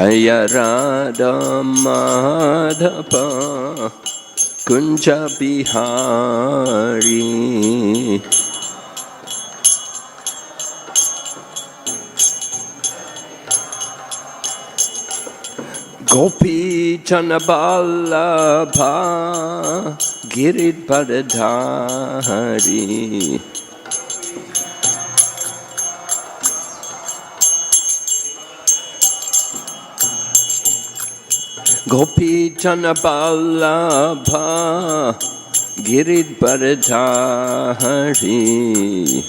Jaya Radha Madhava Kunja Bihari Gopi Janaballabha Giridharadhari Gopi Janaballabha Giridharadhari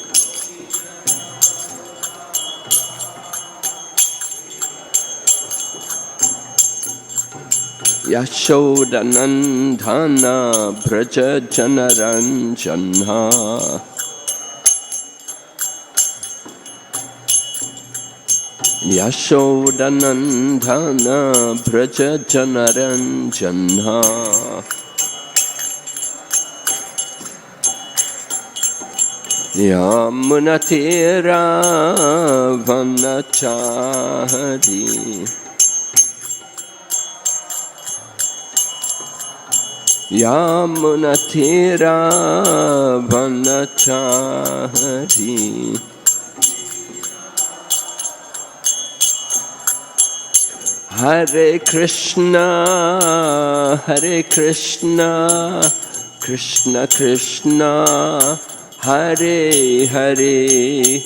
Yashodanandana Braja Janaranjana Yashodanandana Braja Janaranjana Yamunatira Vanachari Yamunatira Vanachari Hare Krishna Krishna Krishna Hare Hare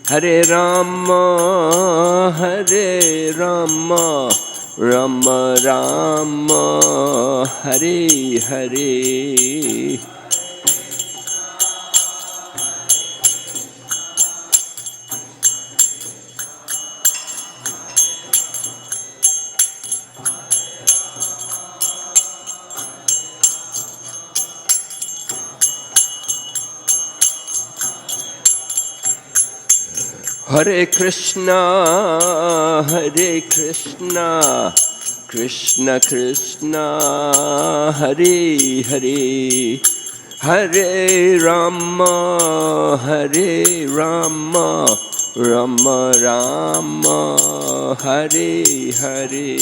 Hare Rama Rama Rama Hare Hare Hare Krishna Krishna Krishna Hare Hare Hare Rama Rama Rama Hare Hare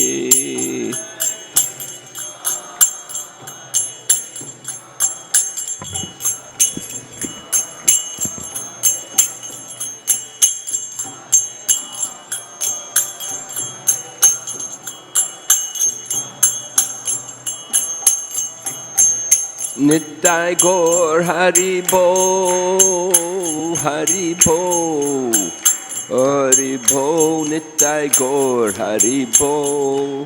Nittai Gaur Haribo Nittai Gaur Haribo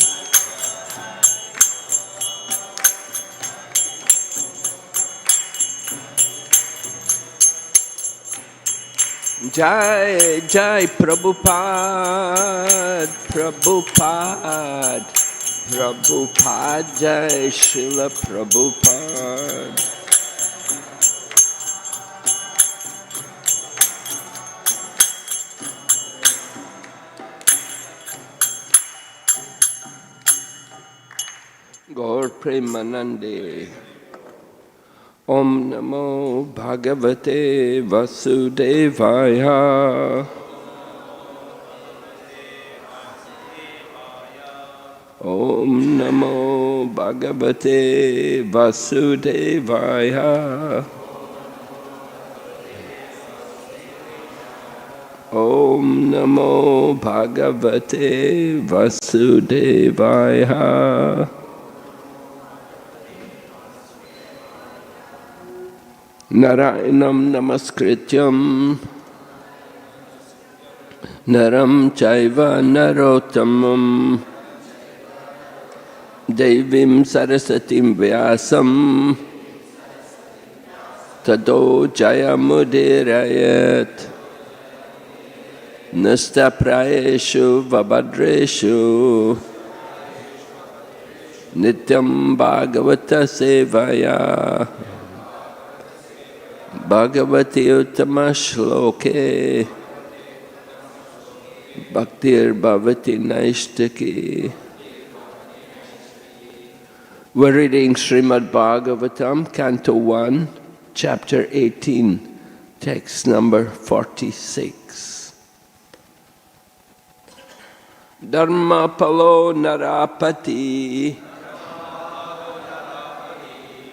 Jai Jai Prabhupada Jai Srila Prabhupada Gaur Premanande Om Namo Bhagavate Vasudevaya Om Namo Bhagavate Vasudevaya Om Namo Bhagavate Vasudevaya Narayanam Namaskrityam Naram Chaiva Narottamam Devim Sarasatim Vyasam Tato Jayamudirayat Nastaprayeshu Vabhadreshu Nityam Bhagavata Sevaya Bhagavati Uttama Shloke Bhaktir Bhavati Naishtaki. We're reading Srimad Bhagavatam, Canto 1, Chapter 18, text number 46. Dharmapalo narapati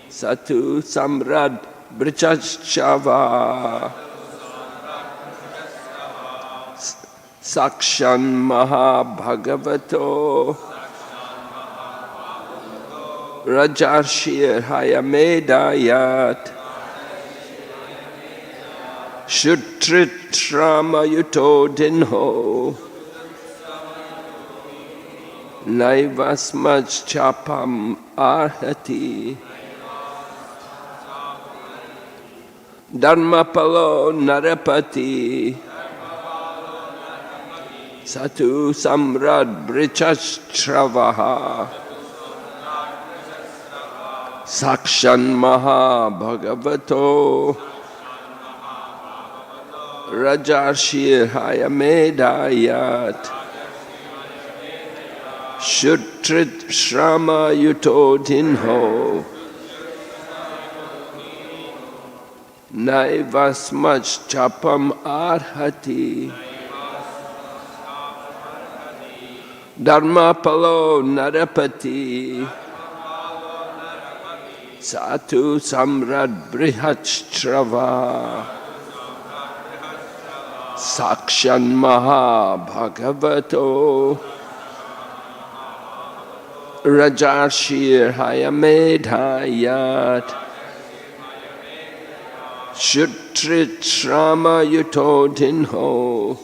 Satu samrad brichaschava Sakshan mahabhagavato Rajarshir hayamedayat Shutrit-shramayuto dinho Naivasmaj chapam arhati Dharmapalo narapati Satu samrad brichastravaha Sakshan maha bhagavato Rajarshir hayamedayat Shutrit shrama yuto dinho Naivasmaj chapam arhati Dharmapalo narapati Satu samrad brihatstrava Sakshan maha bhagavato Rajarshir hayamedayat Shutrit shrama yuto dinho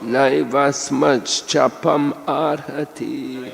Naivasmaj chapam arhati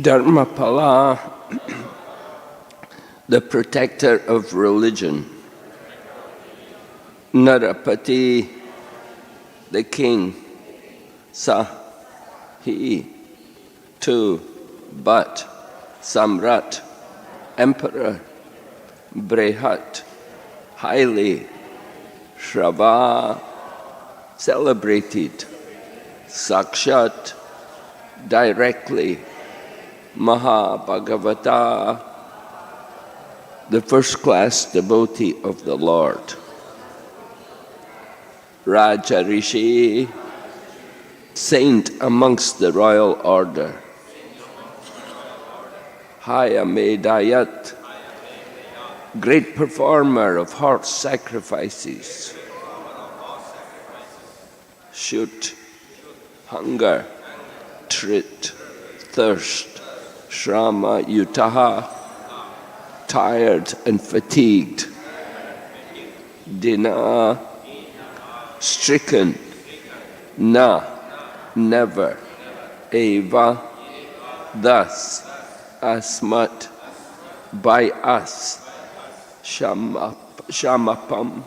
Dharmapala, the protector of religion. Narapati, the king. Sa, he. To, but. Samrat, emperor. Brihat, highly. Shrava, celebrated. Sakshat, directly. Maha Bhagavata, the first-class devotee of the Lord. Raja Rishi, saint amongst the royal order. Hayamedayat, great performer of horse sacrifices. Shut, hunger. Trit, thirst. Shrama-yutaḥ, tired and fatigued. Dina, stricken. Na, never. Eva, thus. Asmat, by us. Shamapam,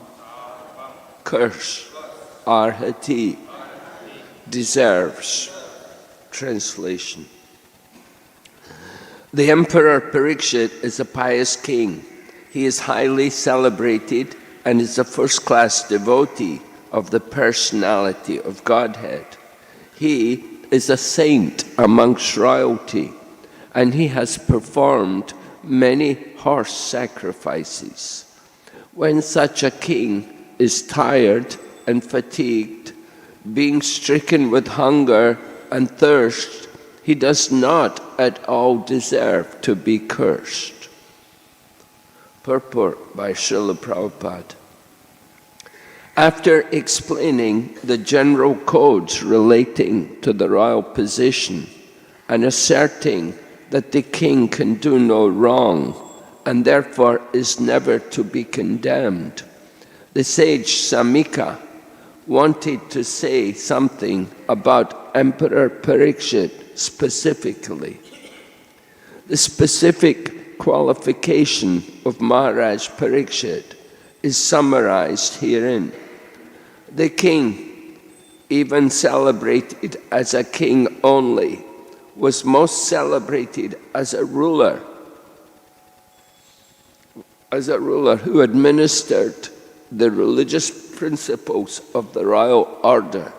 curse. Arhati, deserves. Translation. The Emperor Parikshit is a pious king. He is highly celebrated and is a first-class devotee of the personality of Godhead. He is a saint amongst royalty, and he has performed many horse sacrifices. When such a king is tired and fatigued, being stricken with hunger and thirst, he does not at all deserve to be cursed. Purport by Srila Prabhupada. After explaining the general codes relating to the royal position and asserting that the king can do no wrong and therefore is never to be condemned, the sage Samika wanted to say something about Emperor Parikshit specifically. The specific qualification of Maharaj Parikshit is summarized herein. The king, even celebrated as a king only, was most celebrated as a ruler who administered the religious principles of the royal order.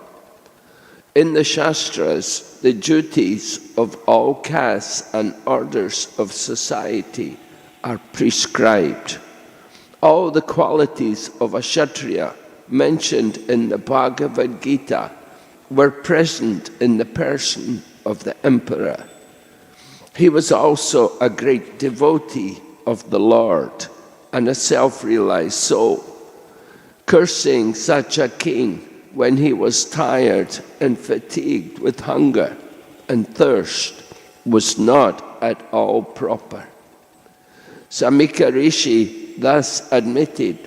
In the Shastras, the duties of all castes and orders of society are prescribed. All the qualities of a Kshatriya mentioned in the Bhagavad Gita were present in the person of the emperor. He was also a great devotee of the Lord and a self-realized soul. Cursing such a king when he was tired and fatigued with hunger and thirst was not at all proper. Samika Rishi thus admitted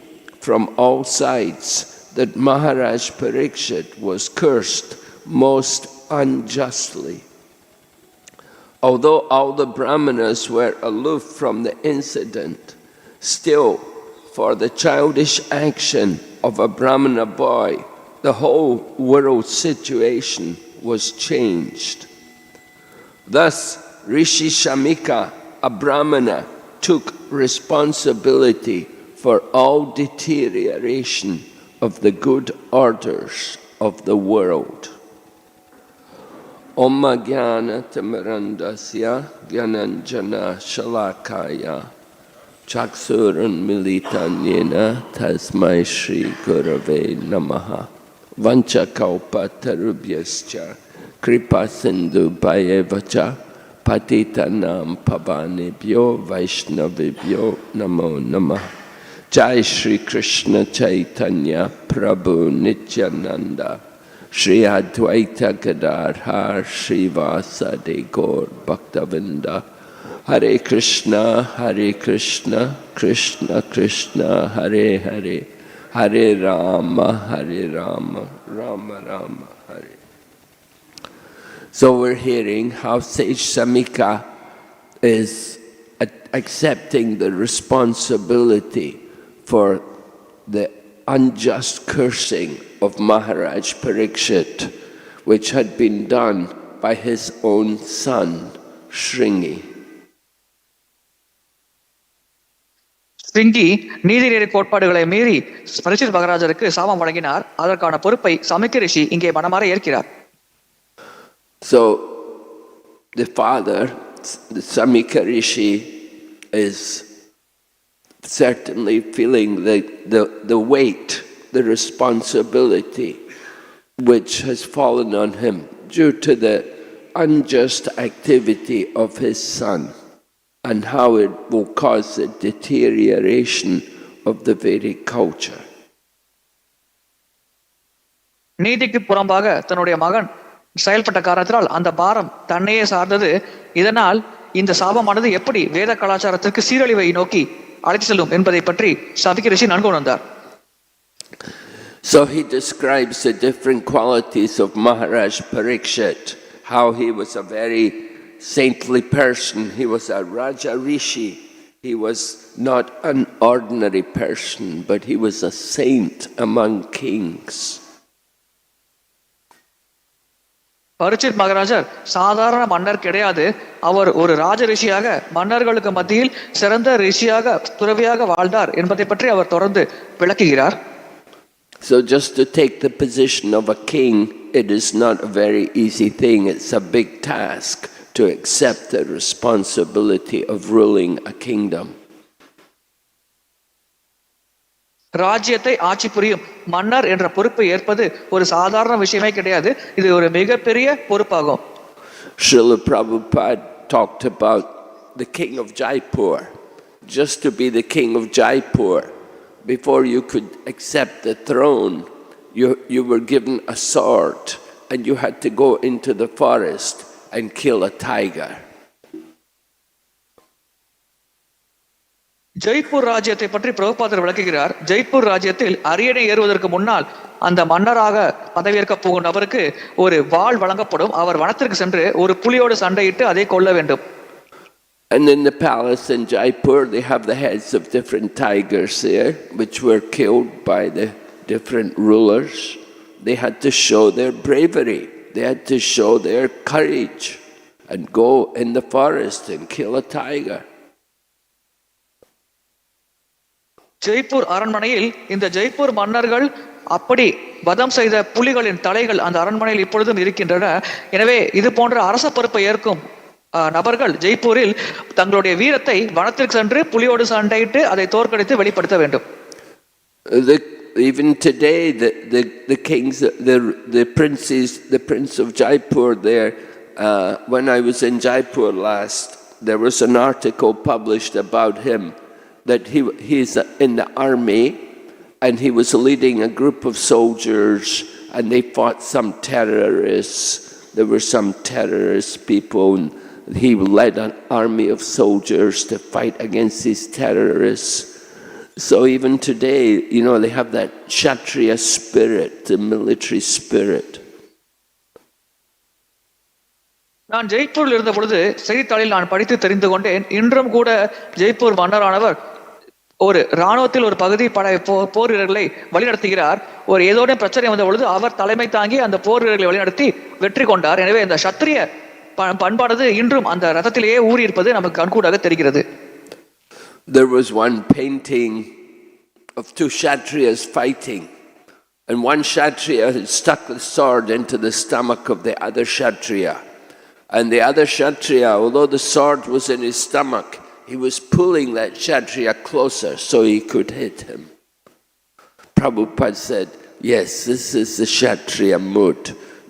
from all sides that Maharaj Parikshit was cursed most unjustly. Although all the Brahmanas were aloof from the incident, still, for the childish action of a Brahmana boy, the whole world situation was changed. Thus, Rishi Shamika, a Brahmana, took responsibility for all deterioration of the good orders of the world. Om Jnana Timirandasya Gyananjana Shalakaya Chaksurun Militan Yena Tasmai Shri Gurave Namaha Vanchakalpa Tarubhyascha Kripa Sindhu Bhayevacha Patitanam Pavanebhyo Vaishnavibhyo Namo Namah. Jai Shri Krishna Chaitanya Prabhu Nityananda Shri Advaita Gadadhar Srivasadi Gaur Bhaktavinda Hare Krishna, Krishna Krishna, Hare Hare, Hare Rama, Rama Rama, Hare. So we're hearing how Sage Samika is accepting the responsibility for the unjust cursing of Maharaj Parikshit, which had been done by his own son, Shringi. ஸ்ருங்கி நீதிநெறி கோட்பாடுகளை மீறி பரீட்சித் மகாராஜருக்கு சாபம் வழங்கினார். அதற்கான பொறுப்பை சமிக்க ரிஷி இங்கே மனமாற ஏற்கிறார். So the father, the Samika Rishi, is certainly feeling the weight, the responsibility which has fallen on him due to the unjust activity of his son, and how it will cause the deterioration of the Vedic culture. நீதிக்கு புறம்பாக தன்னுடைய மகன் செயல்பட்ட காரணத்தினால் அந்த பாரம் தன்னையே சார்ந்தது. இதனால் இந்த சாபமானது எப்படி வேத கலாச்சாரத்திற்கு சீரழிவை நோக்கி அழைத்து செல்லும் என்பதை பற்றி சபிக்க ரிஷி நன்கு உணர்ந்தார். So he describes the different qualities of Maharaj Parikshit, how he was a very saintly person. He was a Raja Rishi. He was not an ordinary person, but he was a saint among kings. Parikshit மகாராஜர் சாதாரண மன்னர் கிடையாது. அவர் ஒரு ராஜ ரிஷியாக மன்னர்களுக்கு மத்தியில் சிறந்த ரிஷியாக துறவியாக வாழ்ந்தார் என்பதை பற்றி அவர் தொடர்ந்து விளக்குகிறார். So just to take the position of a king, it is not a very easy thing. It's a big task to accept the responsibility of ruling a kingdom. ராஜ்யத்தை ஆட்சி புரியும் மன்னர் என்ற பொறுப்பை ஏற்பது ஒரு சாதாரண விஷயமே கிடையாது. இது ஒரு மிகப்பெரிய பொறுப்பாகும். Srila Prabhupada talked about the king of Jaipur. Just to be the king of Jaipur, before you could accept the throne, you were given a sword and you had to go into the forest and kill a tiger. Jaipur ராஜ்யத்தை பற்றி பிரபுபாதர் விளக்குகிறார். ஜெய்ப்பூர் ராஜ்யத்தில் அரியணை ஏறுவதற்கு முன்னால் அந்த மன்னராக பதவியேற்க போகும் நபருக்கு ஒரு வாள் வழங்கப்படும். அவர் வனத்திற்கு சென்று ஒரு புலியோடு சண்டையிட்டு அதை கொல்ல வேண்டும். And in the palace in Jaipur, they have the heads of different tigers there, which were killed by the different rulers. They had to show their bravery. They had to show their courage and go in the forest and kill a tiger. Jaipur அரண்மனையில் இந்த ஜெய்ப்பூர் மன்னர்கள் அப்படி வதம் செய்த புலிகளின் தலைகள் அந்த அரண்மனையில் இப்பொழுதும் இருக்கின்றன. எனவே இது போன்ற அரச பொறுப்பை ஏற்கும் நபர்கள் ஜெய்ப்பூரில் தங்களுடைய வீரத்தை வனத்திற்கு சென்று புலியோடு சண்டையிட்டு அதை தோற்கடித்து வெளிப்படுத்த வேண்டும். Even today, the kings, the princes, the prince of Jaipur there, when I was in Jaipur last, there was an article published about him, that he's in the army and he was leading a group of soldiers and they fought some terrorists. There were some terrorist people and he led an army of soldiers to fight against these terrorists. So even today, you know, they have that Kshatriya spirit, the military spirit. நான் ஜெய்ப்பூரில் இருந்த பொழுது செய்தித்தாளில் நான் படித்து தெரிந்து கொண்டேன். இன்றும் கூட ஜெய்ப்பூர் மன்னரானவர் ஒரு இராணுவத்தில் ஒரு பகுதி போர் வீரர்களை வழிநடத்துகிறார். ஒரு ஏதோட பிரச்சனை வந்த பொழுது அவர் தலைமை தாங்கி அந்த போர் வீரர்களை வழிநடத்தி வெற்றி கொண்டார். எனவே இந்த சத்திரிய பண்பானது இன்றும் அந்த ரதத்திலேயே ஊறி இருப்பது நமக்கு கண்கூடாக தெரிகிறது. There was one painting of two Kshatriyas fighting, and one Kshatriya had stuck the sword into the stomach of the other Kshatriya, and the other Kshatriya, although the sword was in his stomach, he was pulling that Kshatriya closer so he could hit him. Prabhupada said, yes, this is the Kshatriya mood.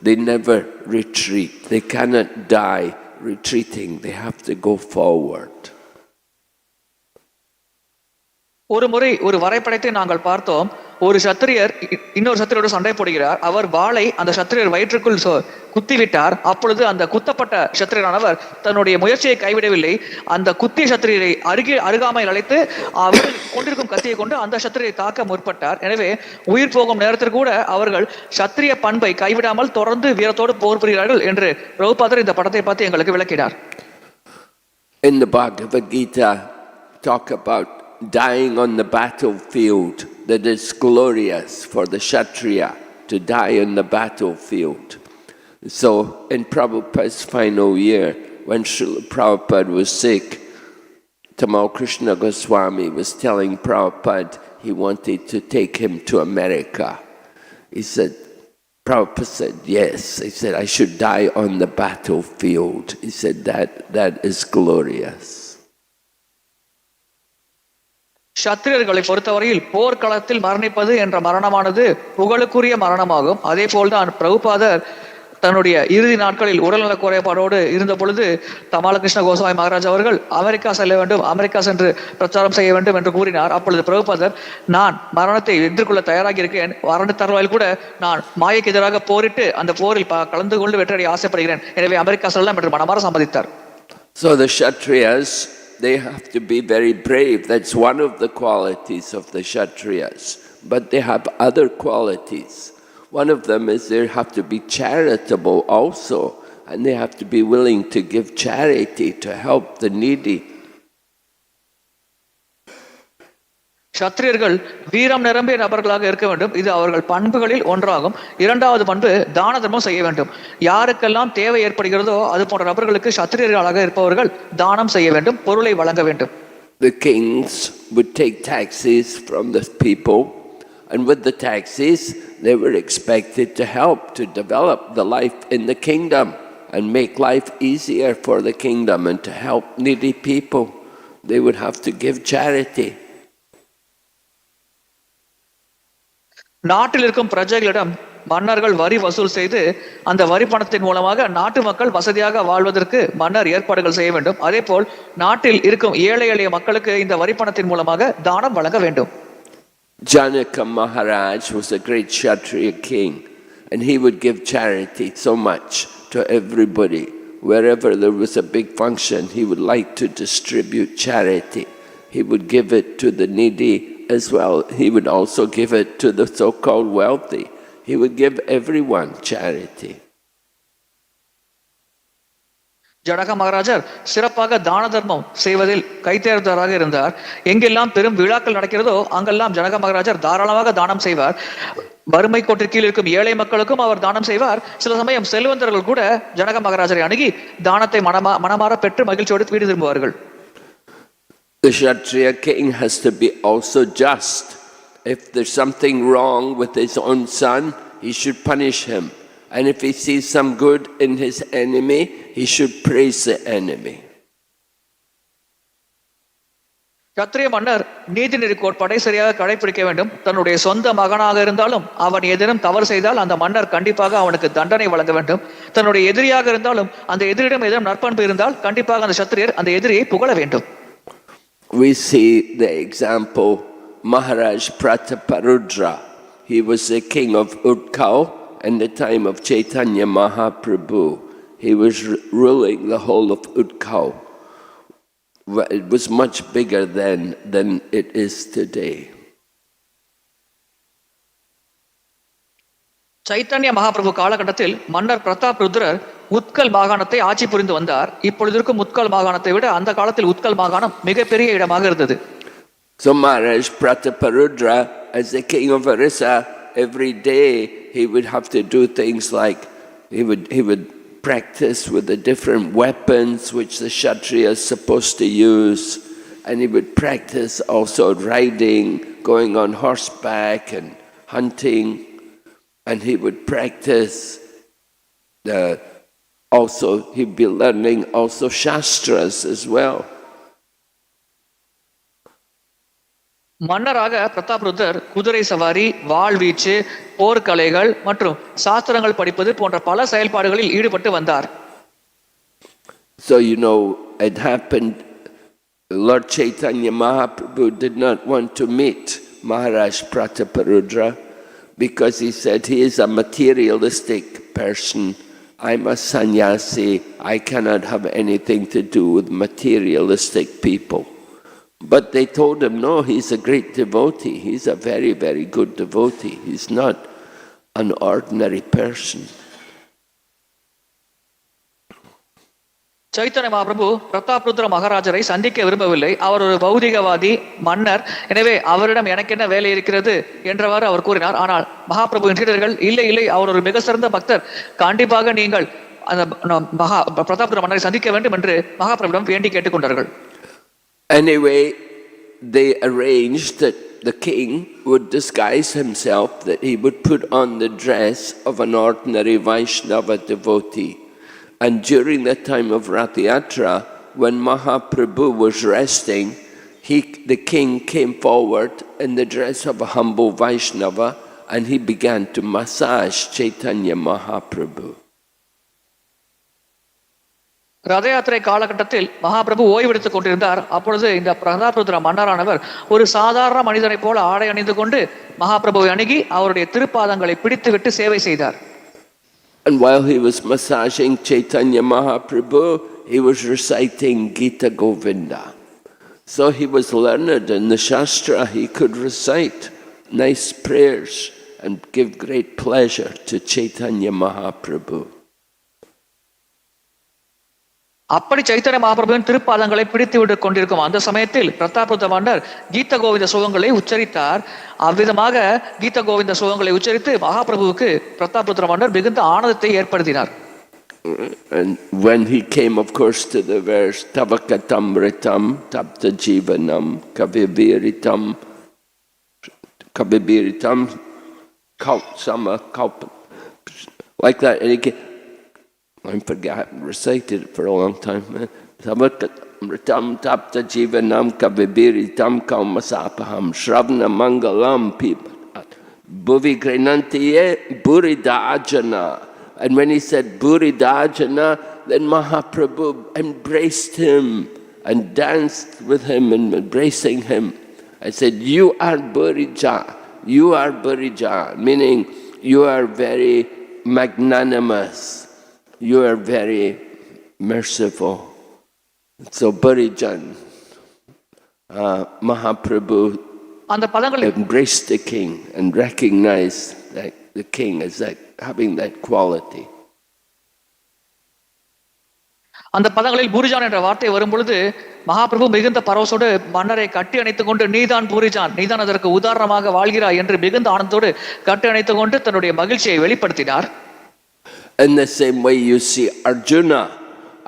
They never retreat. They cannot die retreating. They have to go forward. ஒரு முறை ஒரு வரைபடத்தை நாங்கள் பார்த்தோம். ஒரு சத்திரியர் இன்னொரு சத்திரியரோடு சண்டை போடுகிறார். அவர் வாளை அந்த சத்திரியர் வயிற்றுக்குள் குத்திவிட்டார். அப்பொழுது அந்த குத்தப்பட்ட சத்திரியரானவர் தன்னுடைய முயற்சியை கைவிடவில்லை. அந்த குத்திய சத்திரியரை அருகாமையில் அழைத்து அவர் கொண்டிருக்கும் கத்தியை கொண்டு அந்த சத்திரியை தாக்க முற்பட்டார். எனவே உயிர் போகும் நேரத்தில் கூட அவர்கள் சத்திரிய பண்பை கைவிடாமல் தொடர்ந்து வீரத்தோடு போர் புரிகிறார்கள் என்று பிரபுபாதர் இந்த படத்தை பார்த்து எங்களுக்கு விளக்கினார். In the Bhagavad Gita, talk about dying on the battlefield, that it's glorious for the Kshatriya to die on the battlefield. So in Prabhupada's final year, when Srila Prabhupada was sick, Tamal Krishna Goswami was telling Prabhupada he wanted to take him to America. He said, Prabhupada said, yes. He said, I should die on the battlefield. He said, that is glorious. சத்திரியர்களை பொறுத்தவரையில் போர்க்களத்தில் மரணிப்பது என்ற மரணமானது புகழுக்குரிய மரணமாகும். அதே போல்தான் பிரபுபாதர் தன்னுடைய இறுதி நாட்களில் உடல்நல குறைபாடோடு இருந்த பொழுது தமாலகிருஷ்ண கோஸ்வாமி மகாராஜ் அவர்கள் அமெரிக்கா செல்ல வேண்டும், அமெரிக்கா சென்று பிரச்சாரம் செய்ய வேண்டும் என்று கூறினார். அப்பொழுது பிரபுபாதர், நான் மரணத்தை எதிர்கொள்ள தயாராகி இருக்கேன், மரண தருவாயில் கூட நான் மாயைக்கு எதிராக போரிட்டு அந்த போரில் கலந்து கொண்டு வெற்றியடைய ஆசைப்படுகிறேன், எனவே அமெரிக்கா செல்லலாம் என்று மனமாற சம்மதித்தார். So the Kshatriyas, they have to be very brave. That's one of the qualities of the Kshatriyas. But they have other qualities. One of them is they have to be charitable also, and they have to be willing to give charity to help the needy. சத்திரியர்கள் வீரம் நிரம்பிய நபர்களாக இருக்க வேண்டும். இது அவர்கள் பண்புகளில் ஒன்றாகும். இரண்டாவது பண்பு தான தர்மம் செய்ய வேண்டும். யாருக்கெல்லாம் தேவை ஏற்படுகிறதோ அது போன்ற நபர்களுக்கு சத்திரியர்களாக இருப்பவர்கள் தானம் செய்ய வேண்டும், பொருளை வழங்க வேண்டும். The kings would take taxes from the people, and with the taxes they were expected to help to develop the life in the kingdom and make life easier for the kingdom and to help needy people. They would have to give charity. நாட்டில் இருக்கும் பிரஜைகளிடம் மன்னர்கள் வரி வசூல் செய்து அந்த வரி பணத்தின் மூலமாக நாட்டு மக்கள் வசதியாக வாழ்வதற்கு மன்னர் ஏற்பாடுகள் செய்ய வேண்டும். அதே போல் நாட்டில் இருக்கும் ஏழை எளிய மக்களுக்கு இந்த வரி பணத்தின் மூலமாக தானம் வழங்க வேண்டும். Janaka Maharaj was a great Kshatriya king, and he would give charity so much to everybody. Wherever there was a big function, he would like to distribute charity. He would give it to the needy as well. He would also give it to the so-called wealthy. He would give everyone charity. Janaka மகாராஜர் சிறப்பாக தான தர்மம் செய்வதில் கைதேர்ந்தவராக இருந்தார். எங்கெல்லாம் பெரும் விழாக்கள் நடக்கிறதோ அங்கெல்லாம் ஜனக மகாராஜர் தாராளமாக தானம் செய்வார். வறுமை கோட்டிற்கு கீழ் இருக்கும் ஏழை மக்களுக்கும் அவர் தானம் செய்வார். சில சமயம் செல்வந்தர்கள் கூட ஜனக மகாராஜரை அணுகி தானத்தை மனமாற பெற்று மகிழ்ச்சியோடு வீடு திரும்புவார்கள். The Kshatriya king has to be also just. If there's something wrong with his own son, he should punish him. And if he sees some good in his enemy, he should praise the enemy. சத்திரிய மன்னர் நீதிநெறி கோட்பாட்டை சரியாக கடைபிடிக்க வேண்டும். தன்னுடைய சொந்த மகனாக இருந்தாலும் அவன் ஏதேனும் தவறு செய்தால் அந்த மன்னர் கண்டிப்பாக அவனுக்கு தண்டனை வழங்க வேண்டும். தன்னுடைய எதிரியாக இருந்தாலும் அந்த எதிரிடம் ஏதேனும் நற்பண்பு இருந்தால் கண்டிப்பாக அந்த சத்திரியர் அந்த எதிரியை புகழ வேண்டும். We see the example Maharaj Prataparudra. He was the king of Utkal in the time of Chaitanya Mahaprabhu. He was ruling the whole of Utkal. It was much bigger then than it is today. Chaitanya Mahaprabhu காலகட்டத்தில் மன்னர் பிரதாப்ருத்ரர் உத்கல் மாகாணத்தை ஆட்சி புரிந்து வந்தார். இப்பொழுது இருக்கும் உத்கல் மாகாணத்தை விட அந்த காலத்தில் உத்கல் மாகாணம் மிகப்பெரிய இடமாக இருந்தது. So Maharaj Prataparudra, as the king of Orissa, every day he would have to do things like he would practice with the different weapons which the Kshatriya is supposed to use, and he would practice also riding, going on horseback and hunting, and he would practice he'd be learning also Shastras as well. மன்னராக பிரதாப்ருத்தர் குதிரை சவாரி, வாழ்வீச்சு, போர்க்கலைகள் மற்றும் சாஸ்திரங்கள் படிப்பது போன்ற பல செயல்பாடுகளில் ஈடுபட்டு வந்தார். So it happened, Lord Chaitanya Mahaprabhu did not want to meet Maharaj Prataparudra because he said he is a materialistic person. I'm a sannyasi, I cannot have anything to do with materialistic people. But they told him, no, he's a great devotee. He's a very, very good devotee. He's not an ordinary person. Chaitanya Mahaprabhu பிரதாப்ருத்ர மகாராஜரை சந்திக்க விரும்பவில்லை. அவர் ஒரு பௌதிகவாதி மன்னர், எனவே அவரிடம் எனக்கு என்ன வேலை இருக்கிறது என்றவாறு அவர் கூறினார். ஆனால் மகாபிரபுவின் சீடர்கள் இல்லை, அவர் ஒரு மிக சிறந்த பக்தர், கண்டிப்பாக நீங்கள் அந்த பிரதாப்ருத்ர மன்னரை சந்திக்க வேண்டும் என்று மகாபிரபுவிடம் வேண்டி கேட்டுக்கொண்டார்கள். Anyway, they arranged that the king would disguise himself, that he would put on the dress of an ordinary Vaishnava devotee. And during the time of Rath Yatra, when Mahaprabhu was resting, the king came forward in the dress of a humble Vaishnava and he began to massage Chaitanya Mahaprabhu. ரத யாத்திரை காலகட்டத்தில் மகாபிரபு ஓய்வெடுத்துக் கொண்டிருந்தார். அப்பொழுது இந்த பிரதாபருத்ர மன்னரானவர் ஒரு சாதாரண மனிதனை போல ஆடை அணிந்து கொண்டு மகாபிரபுவை அணுகி அவருடைய திருப்பாதங்களை பிடித்துவிட்டு சேவை செய்தார். And while he was massaging Chaitanya Mahaprabhu, he was reciting Gita Govinda. So he was learned in the Shastra. He could recite nice prayers and give great pleasure to Chaitanya Mahaprabhu. அப்படி சைத்தன்ய மகாபிரபுவின் திருப்பாதங்களை பிடித்து விட்டு கொண்டிருக்கும் அந்த சமயத்தில் பிரதாபருத்ர மன்னர் கீத கோவிந்த சுகங்களை உச்சரித்தார். அவ்விதமாக கீத கோவிந்த சுகங்களை உச்சரித்து மகாபிரபுவுக்கு பிரதாபருத்ர மன்னர் மிகுந்த ஆனந்தத்தை ஏற்படுத்தினார். And when he came, of course, to the verse Tavakatam Ritam Tapta Jivanam Kavibiritam Sama like that, and he came, I forgot, recited it for a long time. Tavakatam Tapta Jivanam Kavibiritam Kaumasapaham Shravna Mangalam Bhuvi Grenantiye Burida Ajana. And when he said Buridajana, then Mahaprabhu embraced him and danced with him and embracing him. I said, you are Burija, you are Burija, meaning you are very magnanimous, you are very merciful. So Burijan, Mahaprabhu embraced the king and recognized that the king as that having that quality. அந்த பதங்களில் பூரிஜான் என்ற வார்த்தை வரும் பொழுது மகாபிரபு மிகுந்த பரவசோடு மன்னரை கட்டி அணைத்துக் கொண்டு நீதான் பூரிஜான், நீதான் அதற்கு உதாரணமாக வாழ்கிறாய் என்று மிகுந்த ஆனந்தோடு கட்டி அணைத்துக் கொண்டு தன்னுடைய மகிழ்ச்சியை வெளிப்படுத்தினார். In the same way you see Arjuna.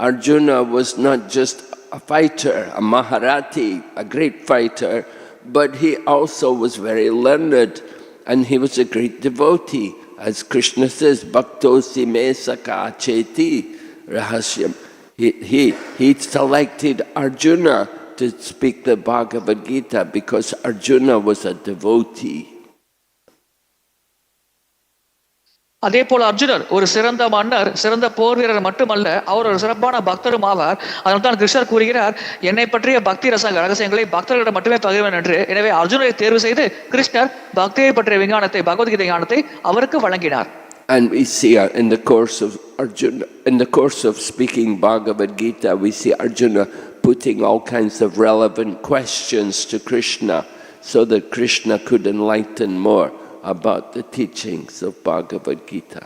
Arjuna was not just a fighter, a Maharati, a great fighter, but he also was very learned and he was a great devotee. As Krishna says, bhaktosi me saka cheti rahasyam. He selected Arjuna to speak the Bhagavad Gita because Arjuna was a devotee. அதே போல அர்ஜுனர் ஒரு சிறந்த மன்னர், சிறந்த போர் வீரர் மட்டுமல்ல, அவர் ஒரு சிறப்பான பக்தரும் ஆவார். அதனால்தான் கிருஷ்ணர் கூறுகிறார், என்னை பற்றிய பக்தி ரகசியங்களை பக்தர்களிடம் மட்டுமே பகிர்வேன் என்று. எனவே அர்ஜுனரை தேர்வு செய்து கிருஷ்ணர் பக்தியை பற்றிய விஞ்ஞானத்தை, பகவத்கீதை ஞானத்தை அவருக்கு வழங்கினார். And we see in the course of Arjuna, in the course of speaking Bhagavad Gita, we see Arjuna putting all kinds of relevant questions to Krishna so that Krishna could enlighten more about the teachings of Bhagavad Gita.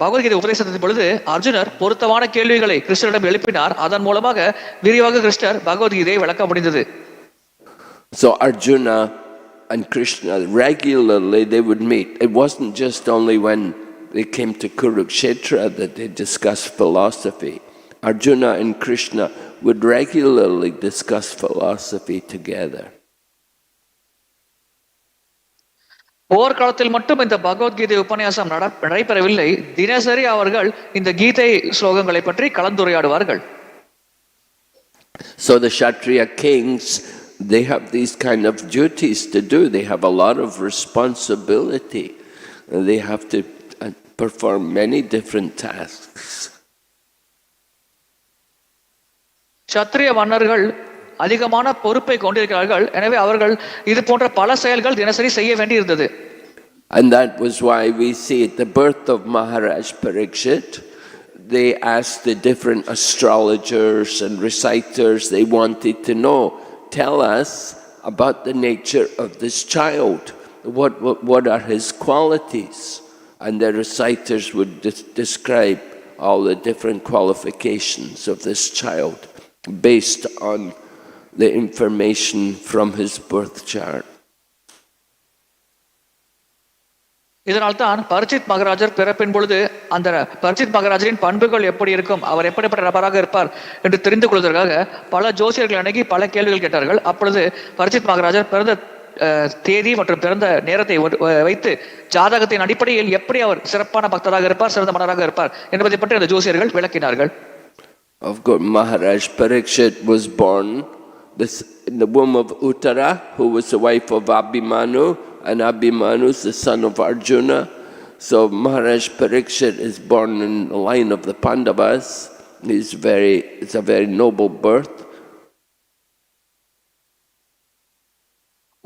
Bhagavad Gita உபதேசத்தின் பொழுது அர்ஜுனர் பொருத்தமான கேள்விகளை கிருஷ்ணரிடம் எழுப்பினார். அதன் மூலமாக விரிவாக கிருஷ்ணர் பகவத்கீதையை விளக்க முடிந்தது. So Arjuna and Krishna regularly they would meet. It wasn't just only when they came to Kurukshetra that they discussed philosophy. Arjuna and Krishna would regularly discuss philosophy together. போர்க்காலத்தில் மட்டும் இந்த பகவத்கீதை உபன்யாசம் நடைபெறவில்லை. தினசரி அவர்கள் இந்த கீதை ஸ்லோகங்களை பற்றி கலந்துரையாடுவார்கள். So the Kshatriya kings, they have these kind of duties to do. They have a lot of responsibility. They have to perform many different tasks. சத்திரிய மன்னர்கள் அதிகமான பொறுப்பை கொண்டிருக்கிறார்கள். எனவே அவர்கள் இது போன்ற பல செயல்கள் தினசரி செய்ய வேண்டியிருந்தது. And that was why we see at the birth of Maharaj Parikshit, they asked the different astrologers and reciters, they wanted to know, tell us about the nature of this child. What are his qualities? And the reciters would describe all the different qualifications of this child based on the information from his birth chart. இதனால்தான் பரிச்சித் மகாராஜர் பிறப்பின் பொழுது அந்த பரிச்சித் மகாராஜரின் பண்புகள் எப்படி இருக்கும், அவர் எப்படிப்பட்ட நபராக இருப்பார் என்று தெரிந்து கொள்வதற்காக பல ஜோசியர்கள் அணுகி பல கேள்விகள் கேட்டார்கள். அப்பொழுது பரிச்சித் மகாராஜர் பிறந்த தேதி மற்றும் பிறந்த நேரத்தை வைத்து ஜாதகத்தின் அடிப்படையில் எப்படி அவர் சிறப்பான பக்தராக இருப்பார், சிறந்த மன்னராக இருப்பார் என்பதை பற்றி அந்த ஜோசியர்கள் விளக்கினார்கள். Of course, Maharaj Parikshit was born in the womb of Uttara, who was the wife of Abhimanyu, and Abhimanyu is the son of Arjuna. So Maharaj Parikshit is born in the line of the Pandavas. It's a very noble birth.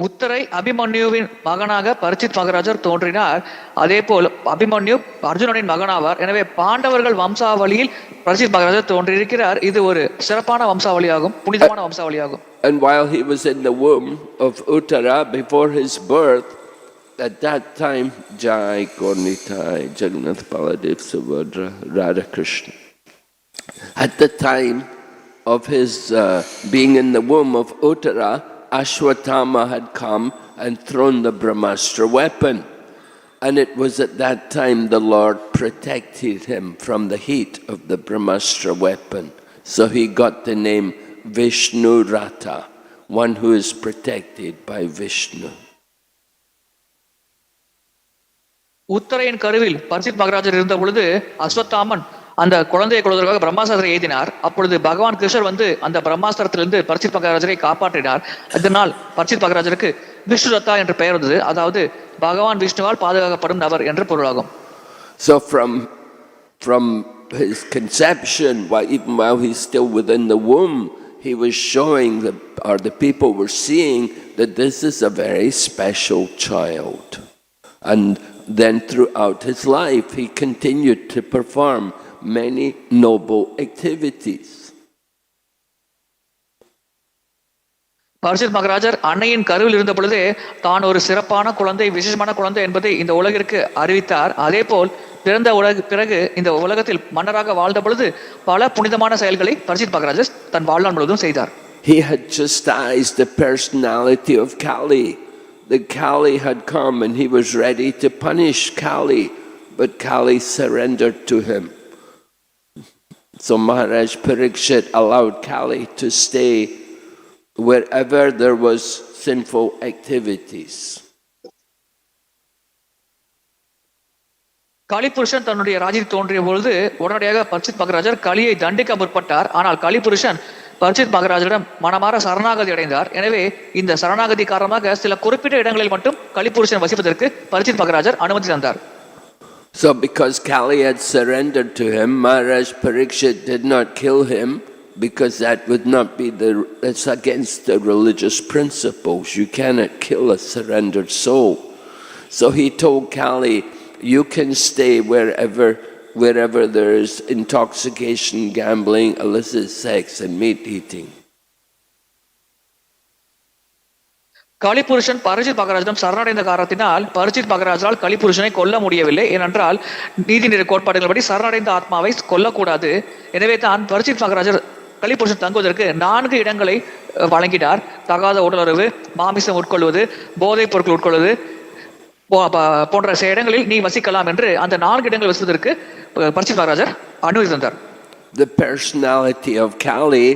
Uttara அபிமன்யுவின் மகனாக பரிச்சித் மகாராஜர் தோன்றினார். அதே போல் அபிமன்யு அர்ஜுனனின் மகனாவார். எனவே பாண்டவர்கள் வம்சாவளியில் பரிச்சித் மகாராஜர் தோன்றியிருக்கிறார். இது ஒரு சிறப்பான வம்சாவளியாகும், புனிதமான வம்சாவளியாகும். And while he was in the womb of Uttara, before his birth, at that time, Jai Gornitai Jagannath Baladev Subhadra Radha Krishna. At the time of his being in the womb of Uttara, Ashwatthama had come and thrown the Brahmastra weapon. And it was at that time the Lord protected him from the heat of the Brahmastra weapon. So he got the name Vishnu Ratha, one who is protected by Vishnu. உத்தரையின் கருவில் பரிச்சித் மகாராஜர் இருந்த பொழுது அஸ்வத்தாமன் அந்த குழந்தையை கொள்வதற்காக பிரம்மாஸ்திரத்தை ஏதினார். அப்பொழுது பகவான் கிருஷ்ணர் வந்து அந்த பிரம்மாஸ்திரத்திலிருந்து பரிச்சித் மகாராஜரை காப்பாற்றினார். அதனால் பரிச்சித் மகாராஜருக்கு விஷ்ணு ரத்தா என்று பெயர் வந்தது. அதாவது பகவான் விஷ்ணுவால் பாதுகாக்கப்படும் நபர் என்று பொருளாகும். So from his conception, even while he's still within the womb, he was showing the people were seeing that this is a very special child. And then throughout his life, he continued to perform many noble activities. பரிச்சித் மகாராஜர் அன்னையின் கருவில் இருந்த பொழுதே தான் ஒரு சிறப்பான குழந்தை, விசேஷமான குழந்தை என்பதை இந்த உலகிற்கு அறிவித்தார். அதே போல் பிறந்த பிறகு இந்த உலகத்தில் மன்னராக வாழ்ந்த பொழுது பல புனிதமான செயல்களை பரிச்சித் மகாராஜர் தன் வாழ்நாள் முழுவதும் செய்தார். He had chastised the personality of Kali. The Kali had come and he was ready to punish Kali, but Kali surrendered to him. So Maharaj Parikshit allowed Kali to stay wherever there was sinful activities. கலிபுருஷன் தன்னுடைய ராஜ்யத்தில் தோன்றிய பொழுது உடனடியாக பரிச்சித் மகாராஜர் கலியை தண்டிக்க முற்பட்டார். ஆனால் கலிபுருஷன் பரிச்சித் மகாராஜரிடம் மனமாற சரணாகதி அடைந்தார். எனவே இந்த சரணாகதி காரணமாக சில குறிப்பிட்ட இடங்களில் மட்டும் கலிபுருஷன் வசிப்பதற்கு பரிச்சித் மகாராஜர் அனுமதி தந்தார். So because Kali had surrendered to him, Maharaj Parikshit did not kill him, because that would not be that's against the religious principles. You cannot kill a surrendered soul. So he told Kali, you can stay wherever there is intoxication, gambling, illicit sex and meat eating. கலிபுருஷன் பரிச்சித் மகாராஜிடம் சரணடைந்த காரணத்தினால் பரிச்சித் மகாராஜால் கலிபுருஷனை கொல்ல முடியவில்லை. ஏனென்றால் நீதிநெறி கோட்பாடுகளின்படி சரணடைந்த ஆத்மாவை கொல்லக்கூடாது. எனவே தான் பரிச்சித் மகாராஜர் கலிபுருஷன் தங்குவதற்கு 4 இடங்களை வழங்கினார். தகாத உடலுறவு, மாமிசம் உட்கொள்வது, போதைப் பொருட்கள் உட்கொள்வது போன்ற சில இடங்களில் நீ வசிக்கலாம் என்று அந்த 4 இடங்கள் வசிப்பதற்கு பரிச்சித் மகாராஜர் அனுமதி தந்தார். The personality of Kali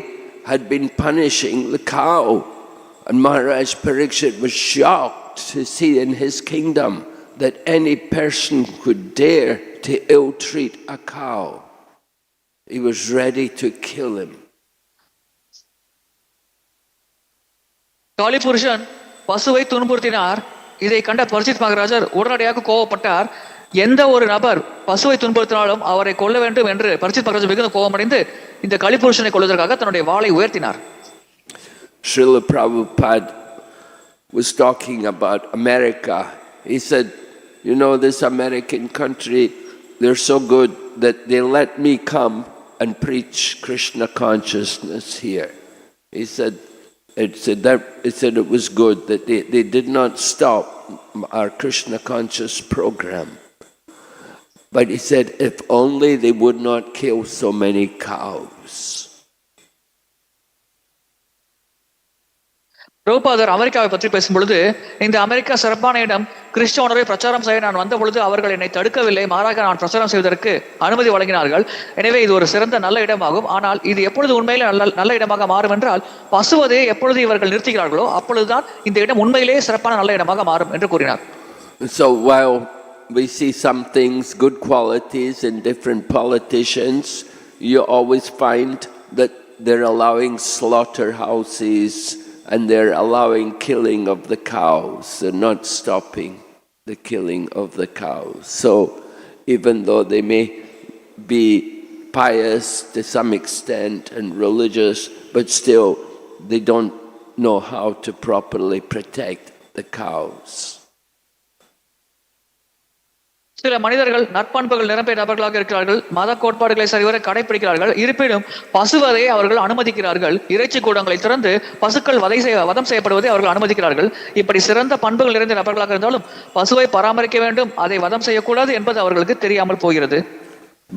had been punishing the cow, and Maharaj Parikshit was shocked to see in his kingdom that any person could dare to ill-treat a cow. He was ready to kill him. கலிபுருஷன் பசுவை துன்புறுத்தினார். இதை கண்ட பரிச்சித் மகாராஜர் உடனடியாக கோபப்பட்டார். எந்த ஒரு நபர் பசுவை துன்புறுத்தினாலும் அவரை கொல்ல வேண்டும் என்று பரிச்சித் மகாராஜர் மிகுந்த கோபமடைந்து இந்த கலிபுருஷனை கொல்வதற்காக தன்னுடைய வாளை உயர்த்தினார். Srila Prabhupada was talking about America. He said, you know, this American country, they're so good that they let me come and preach Krishna consciousness here. He said it was good that they did not stop our Krishna conscious program. But he said, if only they would not kill so many cows. பிரபுபாதர் அமெரிக்காவை பற்றி பேசும்பொழுது, இந்த America சிறப்பான இடம், கிறிஸ்தவ உணர்வை பிரச்சாரம் செய்ய நான் வந்த பொழுது அவர்கள் என்னை தடுக்கவில்லை, மாறாக நான் பிரச்சாரம் செய்வதற்கு அனுமதி வழங்கினார்கள். எனவே இது ஒரு சிறந்த நல்ல இடமாகும். ஆனால் இது எப்பொழுது உண்மையிலே நல்ல இடமாக மாறும் என்றால், பசுவதை எப்பொழுது இவர்கள் நிறுத்துகிறார்களோ அப்பொழுதுதான் இந்த இடம் உண்மையிலேயே சிறப்பான நல்ல இடமாக மாறும் என்று கூறினார். So while we see some things, good qualities in different politicians, you always find that they're allowing slaughterhouses and they're allowing killing of the cows. They're not stopping the killing of the cows. So even though they may be pious to some extent and religious, but still they don't know how to properly protect the cows. சில மனிதர்கள் நற்பண்புகள் நிரம்பிய நபர்களாக இருக்கிறார்கள், மத கோட்பாடுகளை சரிவர கடைபிடிக்கிறார்கள், இருப்பினும் பசுவதை அவர்கள் அனுமதிக்கிறார்கள், இறைச்சி கூடங்களை திறந்து பசுக்கள் வதம் செய்யப்படுவதை அவர்கள் அனுமதிக்கிறார்கள். இப்படி சிறந்த பண்புகள் நிறைந்த நபர்களாக இருந்தாலும் பசுவை பராமரிக்க வேண்டும், அதை வதம் செய்யக்கூடாது என்பது அவர்களுக்கு தெரியாமல் போகிறது.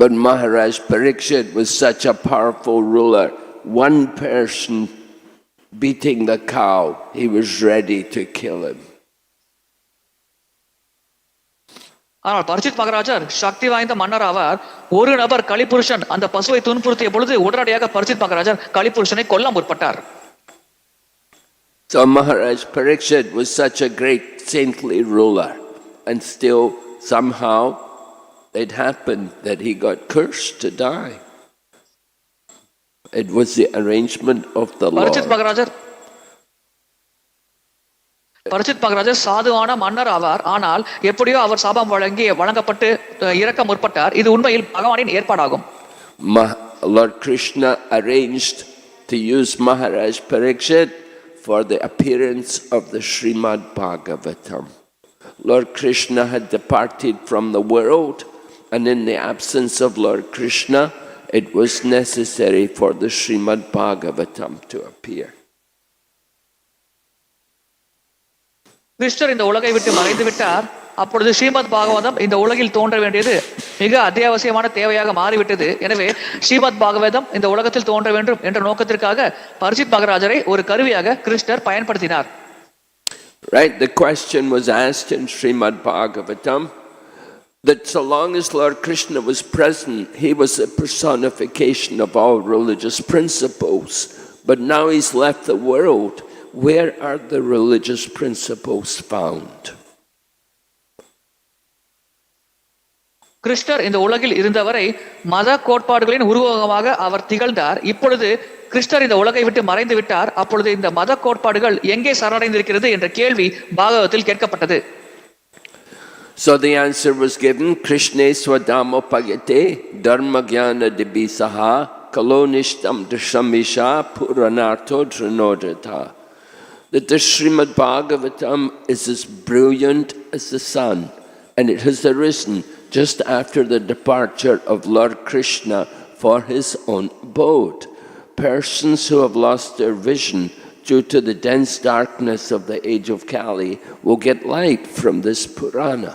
But Maharaj Parikshit was such a powerful ruler. One person beating the cow, he was ready to kill him. ஆனால் பரீட்சித் மகாராஜர் சக்தி வாய்ந்த மன்னர் ஆவார். ஒரு நபர் கலிபுருஷன் அந்த பசுவை துன்புறுத்திய பொழுது உடனடியாக பரீட்சித் மகாராஜர் கலிபுருஷனை கொல்ல முற்பட்டார். So Maharaj Parikshit was such a great saintly ruler, and still somehow it happened that he got cursed to die. It was the arrangement of the Lord. Parikshit மகாராஜர் சாதுவான மன்னர் ஆவார். ஆனால் எப்படியோ அவர் சாபம் வழங்கப்பட்டு இறக்க முற்பட்டார். இது உண்மையில் பகவானின் ஏற்பாடாகும். Lord Krishna arranged to use Maharaj Parikshit for the appearance of the Srimad Bhagavatam. Lord Krishna had departed from the world, and in the absence of Lord Krishna, it was necessary for the Srimad Bhagavatam to appear. கிருஷ்ணர் இந்த உலகை விட்டு மறைந்து விட்டார். அப்பொழுது ஸ்ரீமத் பாகவதம் இந்த உலகில் தோன்ற வேண்டியது மிக அத்தியாவசியமான தேவையாக மாறிவிட்டது. எனவே ஸ்ரீமத் பாகவதம் இந்த உலகத்தில் தோன்ற வேண்டும் என்ற நோக்கத்திற்காக பரீட்சித் மகாராஜரை ஒரு கருவியாக கிருஷ்ணர் பயன்படுத்தினார். Right, the question was asked in Srimad Bhagavatam that so long as Lord Krishna was present, he was a personification of all religious principles. But now he's left the world. Where are the religious principles found? கிருஷ்ணர் இந்த உலகில் இருந்தவரை மத கோட்பாடுகளின் உருவகமாக அவர் திகழ்ந்தார். இப்பொழுது கிருஷ்ணர் இந்த உலகை விட்டு மறைந்து விட்டார். அப்பொழுது இந்த மத கோட்பாடுகள் எங்கே சரணடைந்திருக்கிறது என்ற கேள்வி பாகவதத்தில் கேட்கப்பட்டது. So the answer was given, Krishne swadamopagate dharma jnana dibisaha kalonishtam dashamisha puranartho dhrunodhatha. That the Srimad Bhagavatam is as brilliant as the sun, and it has arisen just after the departure of Lord Krishna for his own abode. Persons who have lost their vision due to the dense darkness of the age of Kali will get light from this Purana.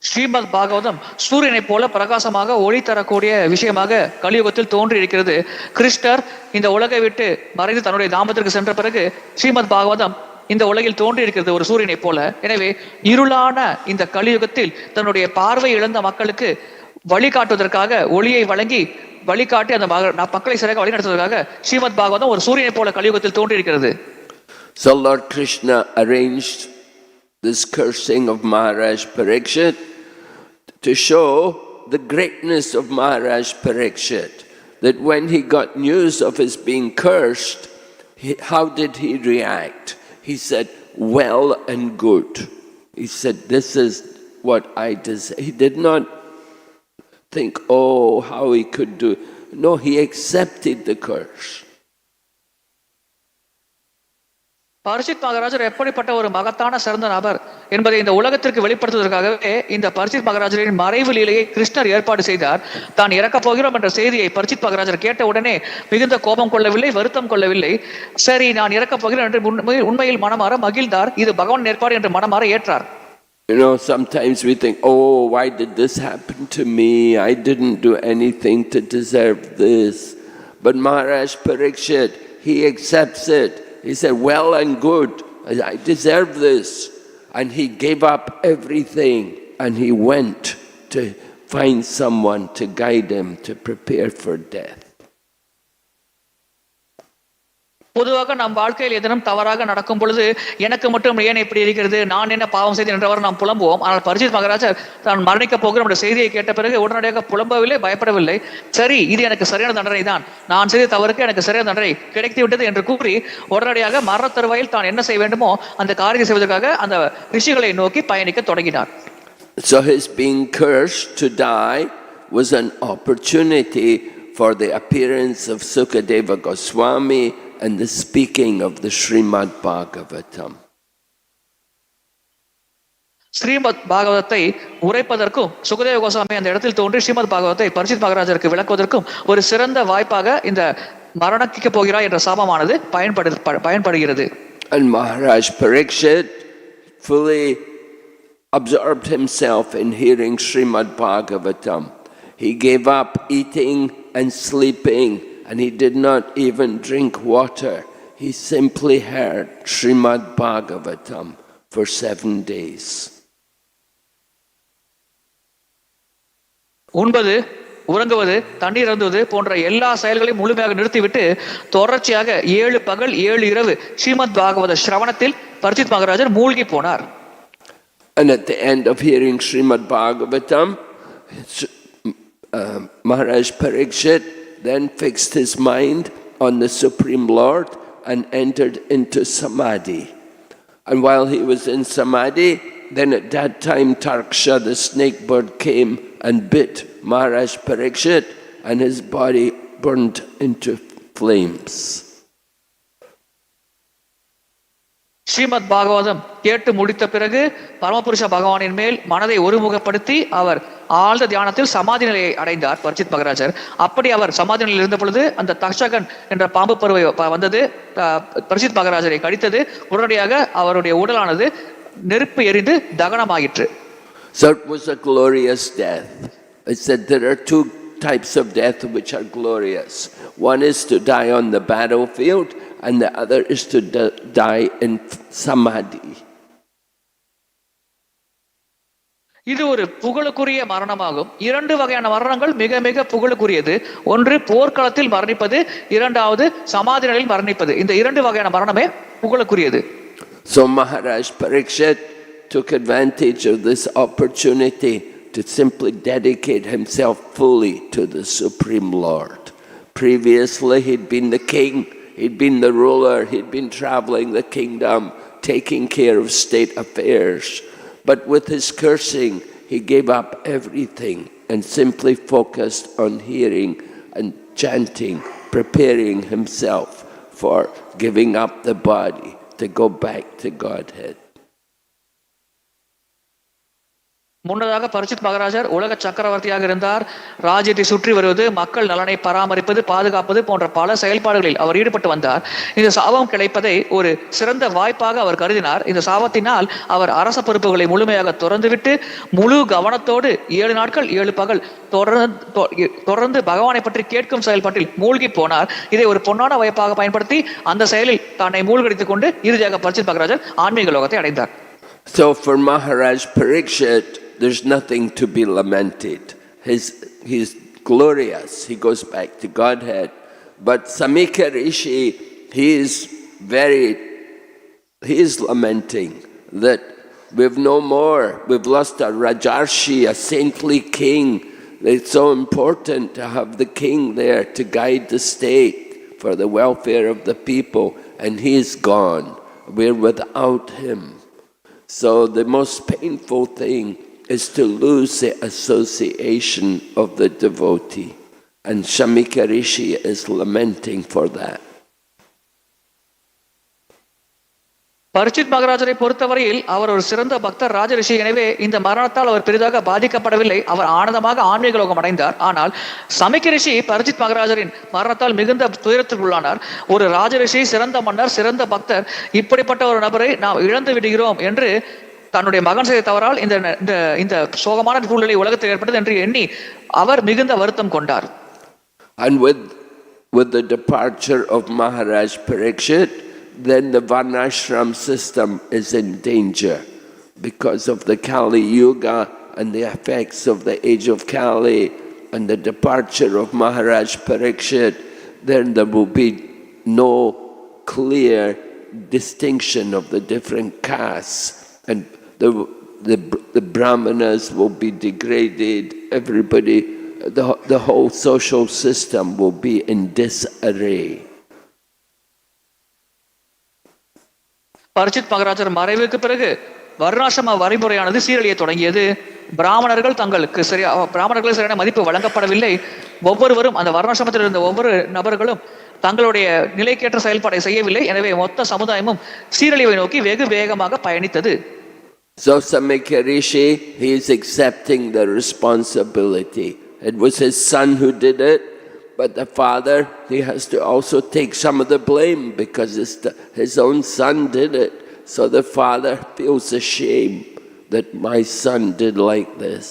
Srimad Bhagavatam சூரியனை போல பிரகாசமாக ஒளி தரக்கூடிய விஷயமாக கலியுகத்தில் தோன்றி இருக்கிறது. கிருஷ்ணர் இந்த உலகை விட்டு மறைந்து தன்னுடைய தாமத்திற்கு சென்ற பிறகு ஸ்ரீமத் பாகவதம் இந்த உலகில் தோன்றி இருக்கிறது ஒரு சூரியனை போல. எனவே இருளான இந்த கலியுகத்தில் தன்னுடைய பார்வை இழந்த மக்களுக்கு வழிகாட்டுவதற்காக ஒளியை வழங்கி வழிகாட்டி அந்த மக்களை சரியாக வழிநடத்துவதற்காக ஸ்ரீமத் பாகவதம் ஒரு சூரியனை போல கலியுகத்தில் தோன்றி இருக்கிறது. So Lord Krishna arranged this cursing of Maharaj Parikshit to show the greatness of Maharaj Parikshit, that when he got news of his being cursed, how did he react? He said, well and good. He said, this is what I desire. He did not think, oh, how he could do. No, he accepted the curse. Parikshit மகாராஜர் எப்படிப்பட்ட ஒரு மகத்தான சிறந்த நபர் என்பதை இந்த உலகத்திற்கு வெளிப்படுத்துவதற்காகவே இந்த பரீட்சித் மகாராஜரின் மறைவு லீலையை கிருஷ்ணர் ஏற்பாடு செய்தார். தான் இறக்கப் போகிறோம் என்ற செய்தியை பரீட்சித் மகாராஜர் கேட்ட உடனே மிகுந்த கோபம் கொள்ளவில்லை, வருத்தம் கொள்ளவில்லை. சரி, நான் இறக்கப் போகிறேன் என்று உண்மையில் மனமாற மகிழ்ந்தார். இது பகவான் ஏற்பாடு என்று மனமாற ஏற்றார். You know, sometimes we think, oh, why did this happen to me? I didn't do anything to deserve this. But Maharaj Parikshit, he accepts it. He said, well and good, I deserve this. And he gave up everything and he went to find someone to guide him to prepare for death. பொதுவாக நம் வாழ்க்கையில் எதனும் தவறாக நடக்கும் பொழுது எனக்கு மட்டும் ஏன் இப்படி இருக்கிறது, நான் என்ன பாவம் செய்தேன் என்றவர் நாம் புலம்புவோம். ஆனால் பரிசித் மகாராஜர் தான் மரணிக்க போகிற நம்முடைய செய்தியை கேட்ட பிறகு உடனடியாக புலம்பவில்லை, பயப்படவில்லை. சரி, இது எனக்கு சரியான தண்டனை தான், நான் செய்த தவறுக்கு எனக்கு சரியான தண்டனை கிடைத்து விட்டது என்று கூறி உடனடியாக மரண தருவாயில் தான் என்ன செய்ய வேண்டுமோ அந்த காரியத்தை செய்வதற்காக அந்த ரிஷிகளை நோக்கி பயணிக்க தொடங்கினார். So his being cursed to die was an opportunity for the appearance of Sukadeva Goswami and the speaking of the Srimad Bhagavatam. Srimad பாகவதத்தை உரைப்பதற்கும் சுகதேவ கோஸ்வாமி அந்த இடத்தில் தோன்றி ஸ்ரீமத் பாகவதத்தை பரிசித் மகாராஜருக்கு விளக்குவதற்கும் ஒரு சிறந்த வாய்ப்பாக இந்த மரணிக்க போகிறார் என்ற சாபமானது பயன்படுகிறது. And Maharaj Parikshit fully absorbed himself in hearing Srimad Bhagavatam. He gave up eating and sleeping, and he did not even drink water. He simply heard Srimad Bhagavatam for 7 days. உண்பது, உறங்குவது, தண்ணீர் அருந்துவது போன்ற எல்லா செயல்களையும் முழுமையாக நிறுத்திவிட்டு தொடர்ச்சியாக 7 பகல் 7 இரவு ஸ்ரீமத் பாகவத ஸ்ரவணத்தில் பரிசித் மகாராஜர் மூழ்கி போனார். And at the end of hearing Srimad Bhagavatam, Maharaj Parikshit then fixed his mind on the Supreme Lord and entered into Samadhi. And while he was in Samadhi, then at that time Tarksha, the snake bird, came and bit Maharaj Parikshit, and his body burned into flames. Srimad Bhagavatam கேட்டு முடித்த பிறகு பரமபுருஷ பகவானின் மேல் மனதை ஒருமுகப்படுத்தி அவர் ஆழ்ந்த தியானத்தில் சமாதி நிலையை அடைந்தார் பரிசித் மகாராஜர். அப்படி அவர் சமாதி நிலையில் இருந்த பொழுது அந்த தக்ஷகன் என்ற பாம்பு பருவை வந்தது, பரிசித் மகாராஜரை கடித்தது. உடனடியாக அவருடைய உடலானது நெருப்பு எரிந்து தகனமாயிற்று. So it was a glorious death. I said there are 2 types of death which are glorious. One is to die on the battlefield, and the other is to die in samadhi. இது ஒரு புகழுக்குரிய மரணமாகும். 2 வகையான மரணங்கள் மிக மிக புகழுக்குரியது. ஒன்று போர்க்களத்தில் மரணிப்பது, இரண்டாவது சமாதி நிலையில் மரணிப்பது. இந்த 2 வகையான மரணமே புகழுக்குரியது. So Maharaj Parikshit took advantage of this opportunity to simply dedicate himself fully to the Supreme Lord. Previously he'd been the king, he'd been the ruler, he'd been traveling the kingdom, taking care of state affairs. But with his cursing, he gave up everything and simply focused on hearing and chanting, preparing himself for giving up the body to go back to Godhead. முன்னதாக பரிசித் மகாராஜர் உலக சக்கரவர்த்தியாக இருந்தார். ராஜ்யத்தை சுற்றி வருவது, மக்கள் நலனை பராமரிப்பது, பாதுகாப்பது போன்ற பல செயல்பாடுகளில் அவர் ஈடுபட்டு வந்தார். இந்த சாபம் கிடைப்பதை ஒரு சிறந்த வாய்ப்பாக அவர் கருதினார். இந்த சாபத்தினால் அவர் அரச பொறுப்புகளை முழுமையாக துறந்துவிட்டு முழு கவனத்தோடு 7 நாட்கள் 7 பகல் தொடர்ந்து பகவானை பற்றி கேட்கும் செயல்பாட்டில் மூழ்கி போனார். இதை ஒரு பொன்னான வாய்ப்பாக பயன்படுத்தி அந்த செயலில் தன்னை மூழ்கடித்துக் கொண்டு இறுதியாக பரிசித் மகாராஜர் ஆன்மீக லோகத்தை அடைந்தார். So for Maharaj Parikshit, there's nothing to be lamented. He's glorious. He goes back to Godhead. But Samika Rishi, he is lamenting that we've no more. We've lost a Rajarshi, a saintly king. It's so important to have the king there to guide the state for the welfare of the people, and he's gone. We're without him. So the most painful thing is to lose the association of the devotee. And Shamika Rishi is lamenting for that. Parikshit மகாராஜரை பொறுத்தவரையில் அவர் ஒரு சிறந்த பக்தர், ராஜரிஷி. எனவே இந்த மரணத்தால் அவர் பெரிதாக பாதிக்கப்படவில்லை. அவர் ஆனந்தமாக ஆன்மீக லோகம் அடைந்தார். ஆனால் சமிக்க ரிஷி பரிசித் மகாராஜரின் மரணத்தால் மிகுந்த துயரத்திற்குள்ளானார். ஒரு ராஜரிஷி, சிறந்த மன்னர், சிறந்த பக்தர், இப்படிப்பட்ட ஒரு நபரை நாம் இழந்து விடுகிறோம் என்று தன்னுடைய மகன் செய்த தவறால் இந்த சோகமான சூழ்நிலை உலகத்தில் ஏற்பட்டது என்று எண்ணி அவர் மிகுந்த வருத்தம் கொண்டார். And with the departure of Maharaj Parikshit, then the varṇāśram system is in danger because of the Kali Yuga and the effects of the age of Kali and the departure of Maharaj Parikshit. Then there will be no clear distinction of the different castes, and the brahmanas will be degraded, everybody, the whole social system will be in disarray. பரிச்சித் மகாராஜர் மறைவுக்கு பிறகு வர்ணாசிரம வரைமுறையானது சீரழிய தொடங்கியது. பிராமணர்களுக்கு சரியான மதிப்பு வழங்கப்படவில்லை. ஒவ்வொருவரும் அந்த வர்ணாசிரமத்தில் இருந்த ஒவ்வொரு நபர்களும் தங்களுடைய நிலைக்கேற்ற செயல்பாடை செய்யவில்லை. எனவே மொத்த சமுதாயமும் சீரழிவை நோக்கி வெகு வேகமாக பயணித்தது. So Samikya Rishi, he is accepting the responsibility. It was his son who did it, but the father, he has to also take some of the blame because his own son did it. So the father feels ashamed that my son did like this.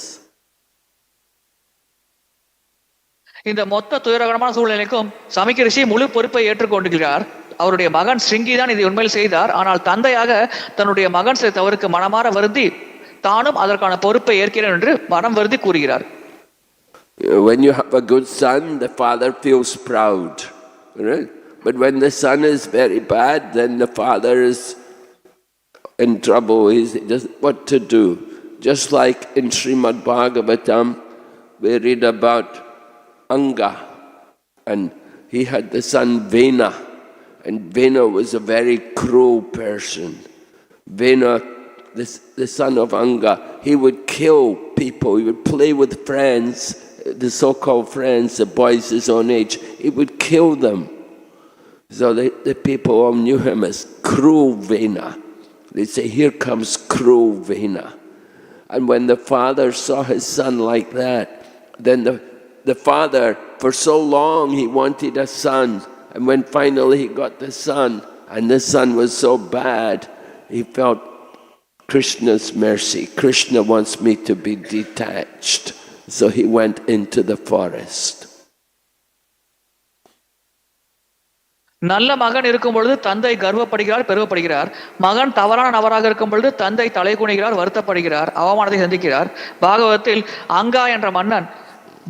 இந்த மொத்த துயரகரமான சூழ்நிலைக்கும் சமிக்க ரிஷி முழு பொறுப்பை ஏற்றுக்கொண்டிருக்கிறார். அவருடைய மகன் ஸ்ருங்கி தான் இதை உண்மையில் செய்தார். ஆனால் தந்தையாக தன்னுடைய மகன் செய்த தவறுக்கு மனமாற வருந்தி தானும் அதற்கான பொறுப்பை ஏற்கிறேன் என்று மனம் வருந்தி கூறுகிறார். When you have a good son, the father feels proud, right? But when the son is very bad, then the father is in trouble. He doesn't know what to do. Just like in Srimad Bhagavatam, we read about Anga, and he had the son Vena, and Vena was a very cruel person. Vena, the son of Anga, he would kill people. He would play with friends, the so-called friends, the boys his own age. He would kill them. So the people all knew him as cruel Vena. They say, here comes cruel Vena. And when the father saw his son like that, then the father, for so long he wanted a son, and when finally he got the son, and the son was so bad, he felt Krishna's mercy. Krishna wants me to be detached. So he went into the forest. நல்ல மகன் இருக்கும் பொழுது தந்தை கர்வப்படுகிறார், பெருமைப்படுகிறார். மகன் தவறான நபராக இருக்கும் பொழுது தந்தை தலை குனிகிறார், வருத்தப்படுகிறார், அவமானத்தை சந்திக்கிறார். பாகவதத்தில் அங்கா என்ற மன்னன்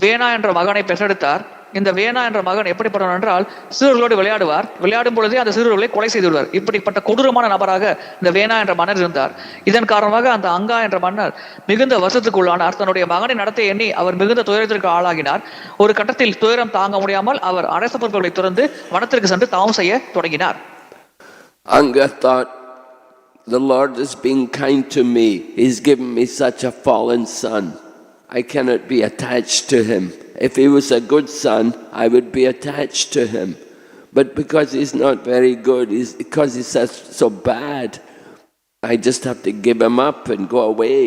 வேணா என்ற மகனை பெற்றெடுத்தார். இந்த வேணா என்ற மகன் எப்படிப்பட்டவன் என்றால் சிறுவர்களோடு விளையாடுவார். விளையாடும் பொழுதே அந்த சிறுவர்களை கொலை செய்து விடுவார். இப்படிப்பட்ட கொடூரமான நபராக இந்த வேணா என்ற மன்னர் இருந்தார். இதன் காரணமாக அந்த அங்கா என்ற மன்னர் மிகுந்த வருத்தத்துக்குள்ளானார். தன்னுடைய மகனை நடத்த எண்ணி அவர் மிகுந்த துயரத்திற்கு ஆளாகினார். ஒரு கட்டத்தில் துயரம் தாங்க முடியாமல் அவர் அரச பொறுப்புகளை துறந்து வனத்திற்கு சென்று தவம் செய்ய தொடங்கினார். Anga thought, the Lord is being kind to me. He's given me such a fallen son. I cannot be attached to him. If he was a good son, I would be attached to him. But because he's not very good, because he's so bad, I just have to give him up and go away.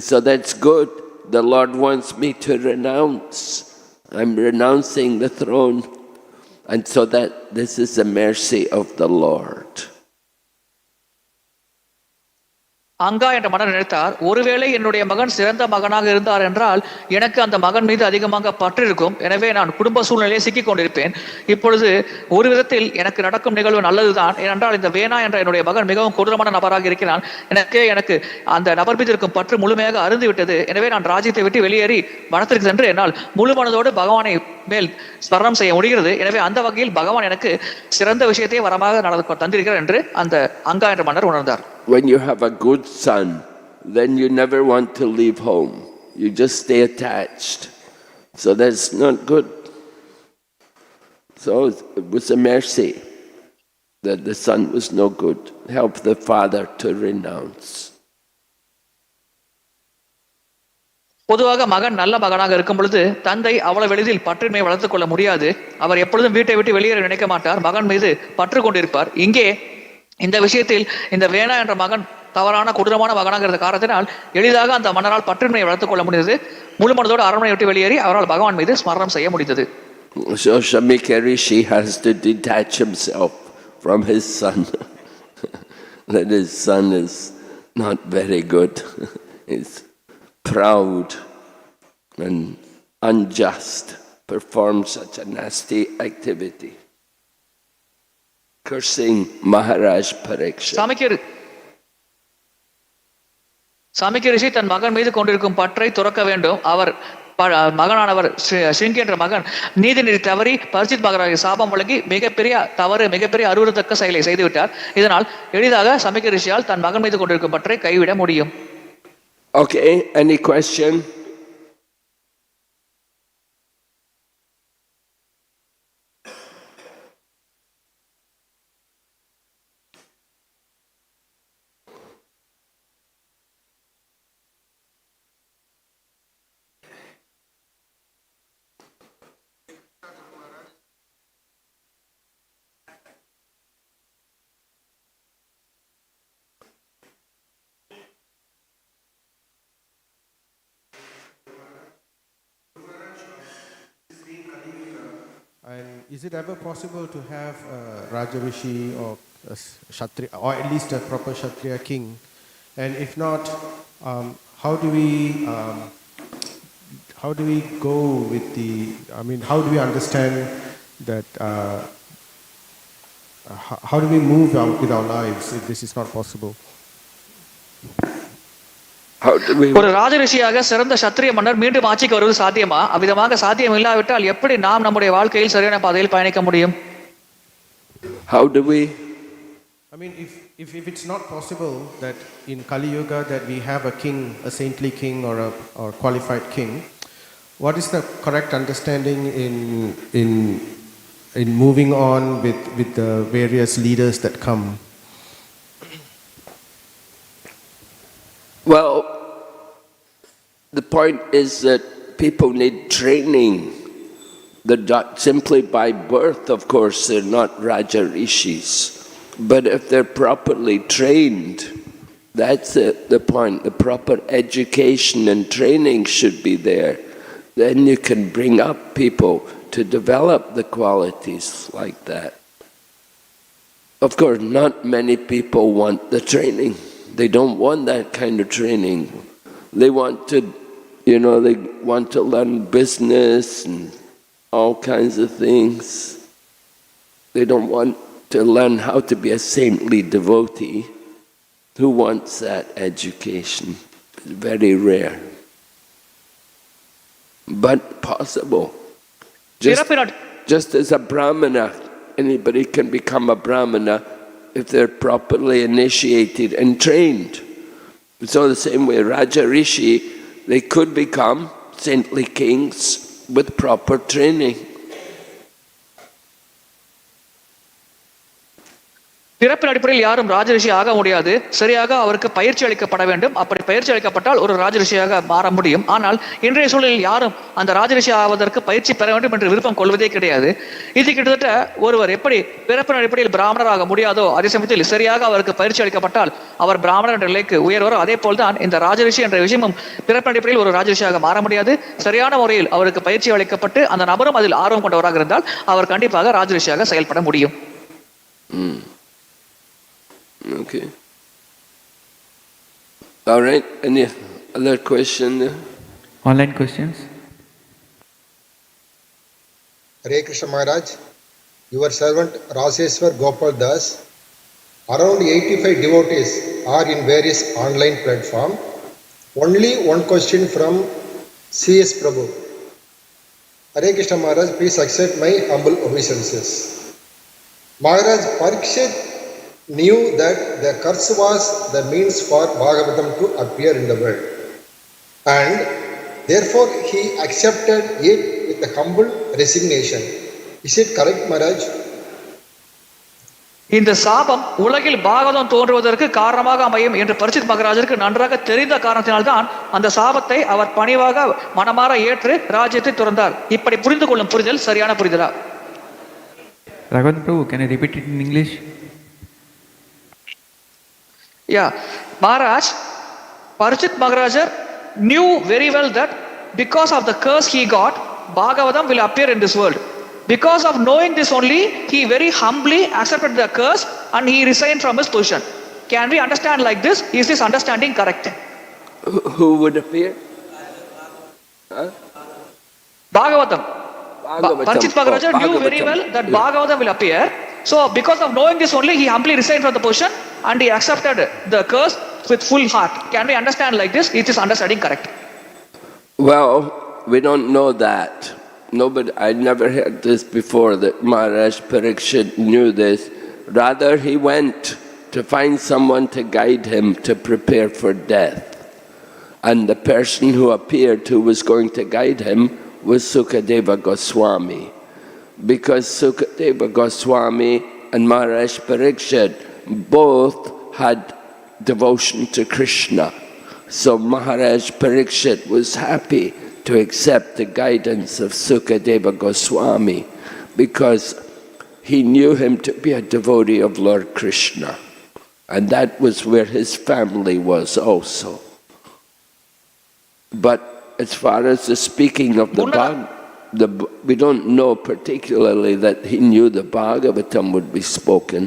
So that's good. The Lord wants me to renounce. I'm renouncing the throne. And so that this is the mercy of the Lord. Anga என்ற மன்னர் நினைத்தார், ஒருவேளை என்னுடைய மகன் சிறந்த மகனாக இருந்தார் என்றால் எனக்கு அந்த மகன் மீது அதிகமாக பற்று இருக்கும். எனவே நான் குடும்ப சூழ்நிலையை சிக்கிக் கொண்டிருப்பேன். இப்பொழுது ஒரு விதத்தில் எனக்கு நடக்கும் நிகழ்வு நல்லதுதான். ஏனென்றால் இந்த வேணா என்ற என்னுடைய மகன் மிகவும் கொடூரமான நபராக இருக்கிறான். எனக்கு அந்த நபர் மீது இருக்கும் பற்று முழுமையாக அருந்து விட்டது. எனவே நான் ராஜ்யத்தை விட்டு வெளியேறி வனத்திற்கு சென்று என்னால் முழு மனதோடு பகவானை மேல் ஸ்மரணம் செய்ய முடிகிறது. எனவே அந்த வகையில் பகவான் எனக்கு சிறந்த விஷயத்தை வரமாக தந்திருக்கிறார் என்று அந்த அங்கா என்ற மன்னர் உணர்ந்தார். When you have a good son, then you never want to leave home. You just stay attached. So that's not good. So it was a mercy that the son was no good. Help the father to renounce. பொதுவாக மகன் நல்ல மகனாக இருக்கும் பொழுது தந்தை அவ்வளவு எளிதில் பற்றின்மையை வளர்த்துக் கொள்ள முடியாது. அவர் எப்பொழுதும் வீட்டை விட்டு வெளியேற நினைக்க மாட்டார். மகன் மீது பற்று கொண்டிருப்பார். இங்கே இந்த விஷயத்தில் இந்த வேணா என்ற மகன் தவறான கொடூரமான மகனாக இருந்த காரணத்தினால் எளிதாக அந்த மன்னரால் பற்றின்மையை வளர்த்துக் கொள்ள முடிந்தது. முழு மனதோடு அரண்மனை விட்டு வெளியேறி அவரால் பகவான் மீது ஸ்மரணம் செய்ய முடிந்தது. So Samikya Rishi has to detach himself from his son. That his son is not very good. He's proud and unjust, performs such a nasty activity. Cursing Maharaj Parikshit. Chamika ரிஷி தன் மகன் மீது கொண்டிருக்கும் பற்றை துறக்க வேண்டும். அவர் மகனானவர் சிங்கி என்ற மகன் நீதிநெறி தவறி பரிசித் மகாராஜ் சாபம் வழங்கி மிகப்பெரிய அருவருத்தக்க செயலை செய்துவிட்டார். இதனால் எளிதாக சமிக்க ரிஷியால் தன் மகன் மீது கொண்டிருக்கும் பற்றை கைவிட முடியும். Okay, any question? And is it ever possible to have a Raja Rishi or a Kshatriya, or at least a proper Kshatriya king? And if not, how do we go with the? I mean, how do we understand that? How do we move out with our lives if this is not possible? ஒரு ராஜரிஷியாக சிறந்த சத்திரிய மன்னர் மீண்டும் ஆட்சிக்கு வருவது சாத்தியமா? அவ்விதமாக சாத்தியம் இல்லாவிட்டால் எப்படி நாம் நம்முடைய வாழ்க்கையில் சரியான பாதையில் பயணிக்க முடியும்? How do we? I mean, if it's not possible that in Kali Yuga that we have a king, a saintly king or a qualified king, what is the correct understanding in moving on with the various leaders that come? Well, the point is that people need training. They're not simply by birth, of course, they're not Raja Rishis. But if they're properly trained, that's the point. The proper education and training should be there. Then you can bring up people to develop the qualities like that. Of course, not many people want the training. They don't want that kind of training. They want to, they want to learn business and all kinds of things. They don't want to learn how to be a saintly devotee. Who wants that education? It's very rare. But possible. Just as a brahmana, anybody can become a brahmana if they're properly initiated and trained. So the same way, Raja Rishi, they could become saintly kings with proper training. பிறப்பின் அடிப்படையில் யாரும் ராஜரிஷி ஆக முடியாது. சரியாக அவருக்கு பயிற்சி அளிக்கப்பட வேண்டும். அப்படி பயிற்சி அளிக்கப்பட்டால் ஒரு ராஜரிஷியாக மாற முடியும். ஆனால் இன்றைய சூழலில் யாரும் அந்த ராஜரிஷி ஆவதற்கு பயிற்சி பெற வேண்டும் என்று விருப்பம் கொள்வதே கிடையாது. இது கிட்டத்தட்ட ஒருவர் எப்படி பிறப்பின் அடிப்படையில் பிராமணராக முடியாதோ, அதே சமயத்தில் சரியாக அவருக்கு பயிற்சி அளிக்கப்பட்டால் அவர் பிராமணர் என்ற நிலைக்கு உயர்வாரோ, அதே போல்தான் இந்த ராஜரிஷி என்ற விஷயமும் பிறப்பின் அடிப்படையில் ஒரு ராஜரிஷியாக மாற முடியாது. சரியான முறையில் அவருக்கு பயிற்சி அளிக்கப்பட்டு அந்த நபரும் அதில் ஆர்வம் கொண்டவராக இருந்தால் அவர் கண்டிப்பாக ராஜரிஷியாக செயல்பட முடியும். Okay. All right. Any other question? Online questions. Hare Krishna Maharaj, your servant Raseshwar Gopal Das, around 85 devotees are in various online platforms. Only one question from CS Prabhu. Hare Krishna Maharaj, please accept my humble obeisances. Maharaj, Parikshit knew that the curse was the means for Bhagavatam to appear in the world, and therefore he accepted it with a humble resignation. Is it correct, Maharaj? இந்த சாபம் உலகில் பாகவதம் தோன்றுவதற்கு காரணமாக அமையும் என்று பரிசித் மகாராஜருக்கு நன்றாக தெரிந்த காரணத்தினால்தான் அந்த சாபத்தை அவர் பணிவாக மனமாற ஏற்று ராஜ்யத்தை துறந்தார். இப்படி புரிந்து கொள்ளும் புரிதல் சரியான புரிதலா? Raghavan Prabhu, can I repeat it in English? Yeah, Maharaj, Parikshit Maharaja knew very well that because of the curse he got, Bhagavatam will appear in this world. Because of knowing this only, he very humbly accepted the curse and he resigned from his position. Can we understand like this? Is this understanding correct? Who would appear? Bhagavatam. Parikshit Maharaja knew very well that Bhagavatam will appear. So because of knowing this only, he humbly resigned from the position and he accepted the curse with full heart. Can we understand like this? Is this understanding correct? Well, we don't know that. Nobody, I never heard this before, that Maharaj Parikshit knew this. Rather, he went to find someone to guide him to prepare for death. And the person who appeared who was going to guide him was Sukadeva Goswami. Because Sukadeva Goswami and Maharaj Parikshit both had devotion to Krishna. So Maharaj Parikshit was happy to accept the guidance of Sukadeva Goswami because he knew him to be a devotee of Lord Krishna. And that was where his family was also. But as far as the speaking of the we don't know particularly that he knew the Bhagavatam would be spoken.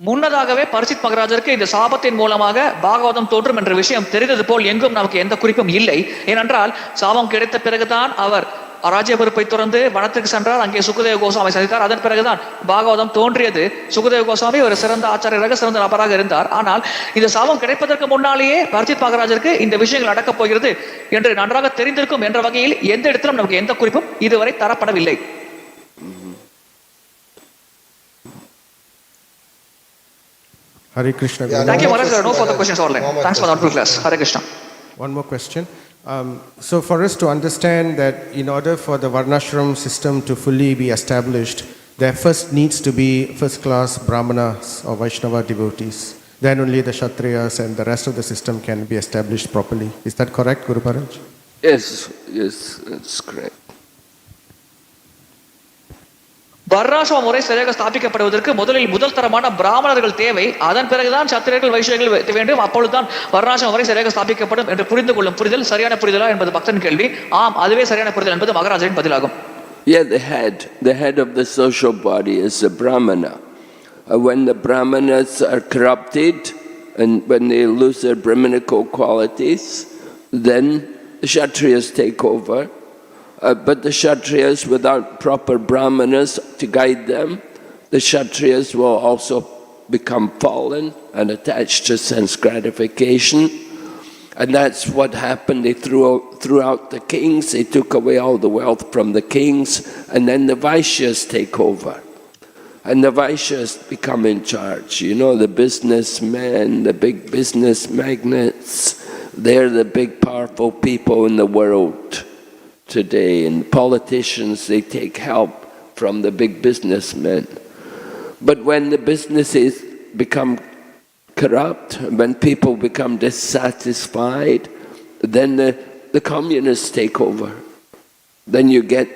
முன்னதாகவே பரிசித் மகாராஜருக்கு இந்த சாபத்தின் மூலமாக பாகவதம் தோற்றும் என்ற விஷயம் தெரிந்தது போல் எங்கும் நமக்கு எந்த குறிப்பும் இல்லை. ஏனென்றால் சாபம் கிடைத்த பிறகுதான் அவர் ராஜ்ய பொறுப்பை துறந்து வனத்திற்கு சென்றார். அங்கே சுகதேவ கோஸ்வாமி சந்தித்தார். அதன் பிறகுதான் பாகவதம் தோன்றியது. சுகதேவ கோஸ்வாமி ஒரு சிறந்த ஆச்சாரியராக சிறந்த நபராக இருந்தார். ஆனால் இந்த சாபம் கிடைப்பதற்கு முன்னாலேயே பரிசித் மகாராஜருக்கு இந்த விஷயங்கள் நடக்கப் போகிறது என்று நன்றாக தெரிந்திருக்கும் என்ற வகையில் எந்த இடத்திலும் நமக்கு எந்த குறிப்பும் இதுவரை தரப்படவில்லை. Hare Krishna. Thank you, Maharaj. There are no further questions online. Thanks for the wonderful class. Hare Krishna. One more question. So for us to understand that in order for the varnashram system to fully be established, there first needs to be first class brahmanas or Vaishnava devotees. Then only the Kshatriyas and the rest of the system can be established properly. Is that correct, Guru Maharaj? Yes, that's correct. வர்ணாசிரம முறை சரியாக ஸ்தாபிக்கப்படுவதற்கு முதல் தரமான பிராமணர்கள் தேவை. அதன் பிறகுதான் சத்திரியர்கள் வைஷ்யர்கள் வேண்டும். அப்பொழுதுதான் வர்ணாசிரம முறை சரியாக ஸ்தாபிக்கப்படும் என்று புரிந்து கொள்ளும் புரிதல் சரியான புரிதலா என்பது பக்தன் கேள்வி. ஆம், அதுவே சரியான புரிதல் என்பது மகாராஜரின் பதிலாகும். Yeah, the head of the social body is the Brahmana. When the Brahmanas are corrupted and when they lose their Brahminical qualities, then the Kshatriyas take over. But the Kshatriyas, without proper Brahmanas to guide them, the Kshatriyas will also become fallen and attached to sense gratification. And that's what happened. They threw out the kings, they took away all the wealth from the kings, and then the Vaishyas take over. And the Vaishyas become in charge. You know, the businessmen, the big business magnates, they're the big powerful people in the world today, and politicians, they take help from the big businessmen. But when the businesses become corrupt, when people become dissatisfied, then the communists take over. Then you get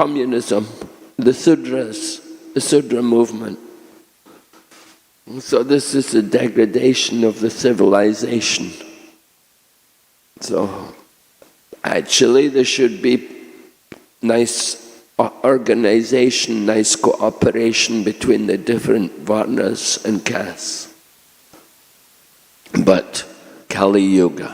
communism, the Sudra movement. So this is the degradation of the civilization. So actually, there should be nice organization, nice cooperation between the different varnas and castes. But Kali Yuga.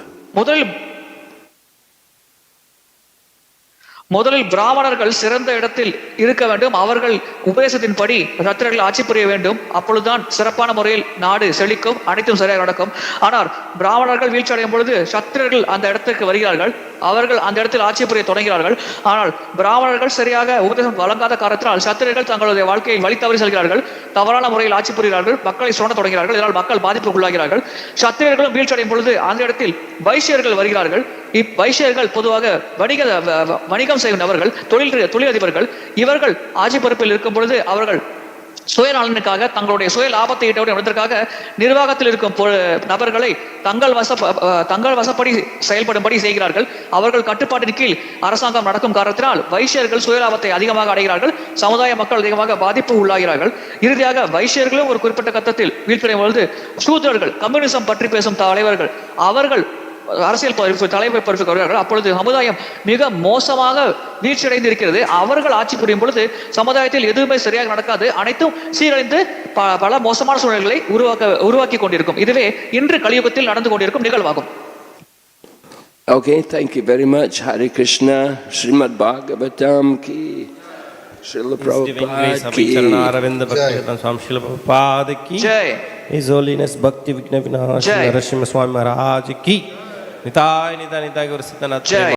முதலில் பிராமணர்கள் சிறந்த இடத்தில் இருக்க வேண்டும். அவர்கள் உபதேசத்தின்படி சத்திரியர்கள் ஆட்சி புரிய வேண்டும். அப்பொழுதுதான் சிறப்பான முறையில் நாடு செழிக்கும், அனைத்தும் சரியாக நடக்கும். ஆனால் பிராமணர்கள் வீழ்ச்சி அடையும் பொழுது சத்திரியர்கள் அந்த இடத்திற்கு வருகிறார்கள். அவர்கள் அந்த இடத்தில் ஆட்சி புரிய தொடங்குகிறார்கள். ஆனால் பிராமணர்கள் சரியாக உபதேசம் வழங்காத காரணத்தினால் சத்திரியர்கள் தங்களுடைய வாழ்க்கையை வழி தவறி செல்கிறார்கள். தவறான முறையில் ஆட்சி புரிகிறார்கள். மக்களை சுரண்ட தொடங்குகிறார்கள். இதனால் மக்கள் பாதிப்புக்குள்ளாகிறார்கள். சத்திரியர்களும் வீழ்ச்சி அடையும் பொழுது அந்த இடத்தில் வைசியர்கள் வருகிறார்கள். வைசியர்கள் பொதுவாக வணிகம் செய்யும் நபர்கள், தொழிலதிபர்கள். இவர்கள் ஆட்சி பொறுப்பில் இருக்கும் பொழுது அவர்கள் சுயநலனுக்காக தங்களுடைய சுய லாபத்தை ஈட்டுவதற்காக நிர்வாகத்தில் இருக்கும் நபர்களை தங்கள் வசப்படி செயல்படும்படி செய்கிறார்கள். அவர்கள் கட்டுப்பாட்டின் கீழ் அரசாங்கம் நடக்கும் காரணத்தினால் வைசியர்கள் சுயலாபத்தை அதிகமாக அடைகிறார்கள். சமுதாய மக்கள் அதிகமாக பாதிப்பு உள்ளாகிறார்கள். இறுதியாக வைசியர்களும் ஒரு குறிப்பிட்ட கட்டத்தில் வீழ்ச்சியடையும் பொழுது சூத்திரர்கள், கம்யூனிசம் பற்றி பேசும் தலைவர்கள், அவர்கள் அரசியல் தலைமை பொறுப்புக்கு வருகிறார்கள். அப்பொழுது சமுதாயம் மிக மோசமாக வீழ்ச்சியடைந்து இருக்கிறது. அவர்கள் ஆட்சி புரியும் பொழுது சமுதாயத்தில் எதுவுமே சரியாக நடக்காது. அனைத்தும் சீரழிந்து பல மோசமான சூழ்நிலைகளை உருவாக்கி கொண்டிருக்கும். இதுவே இன்று கலியுகத்தில் நடந்து கொண்டிருக்கும் நிகழ்வாகும். Okay, thank you very much. Hare Krishna. Srimad Bhagavatam ki. Srila Prabhupada ki. Srila Prabhupada ki. Jai. His Holiness Bhakti Vigna Vinashana Narasimha Swami Maharaj ki. நிதாய் நிதாய் நிதாய் ஒரு சித்தநாத் ஜெய்.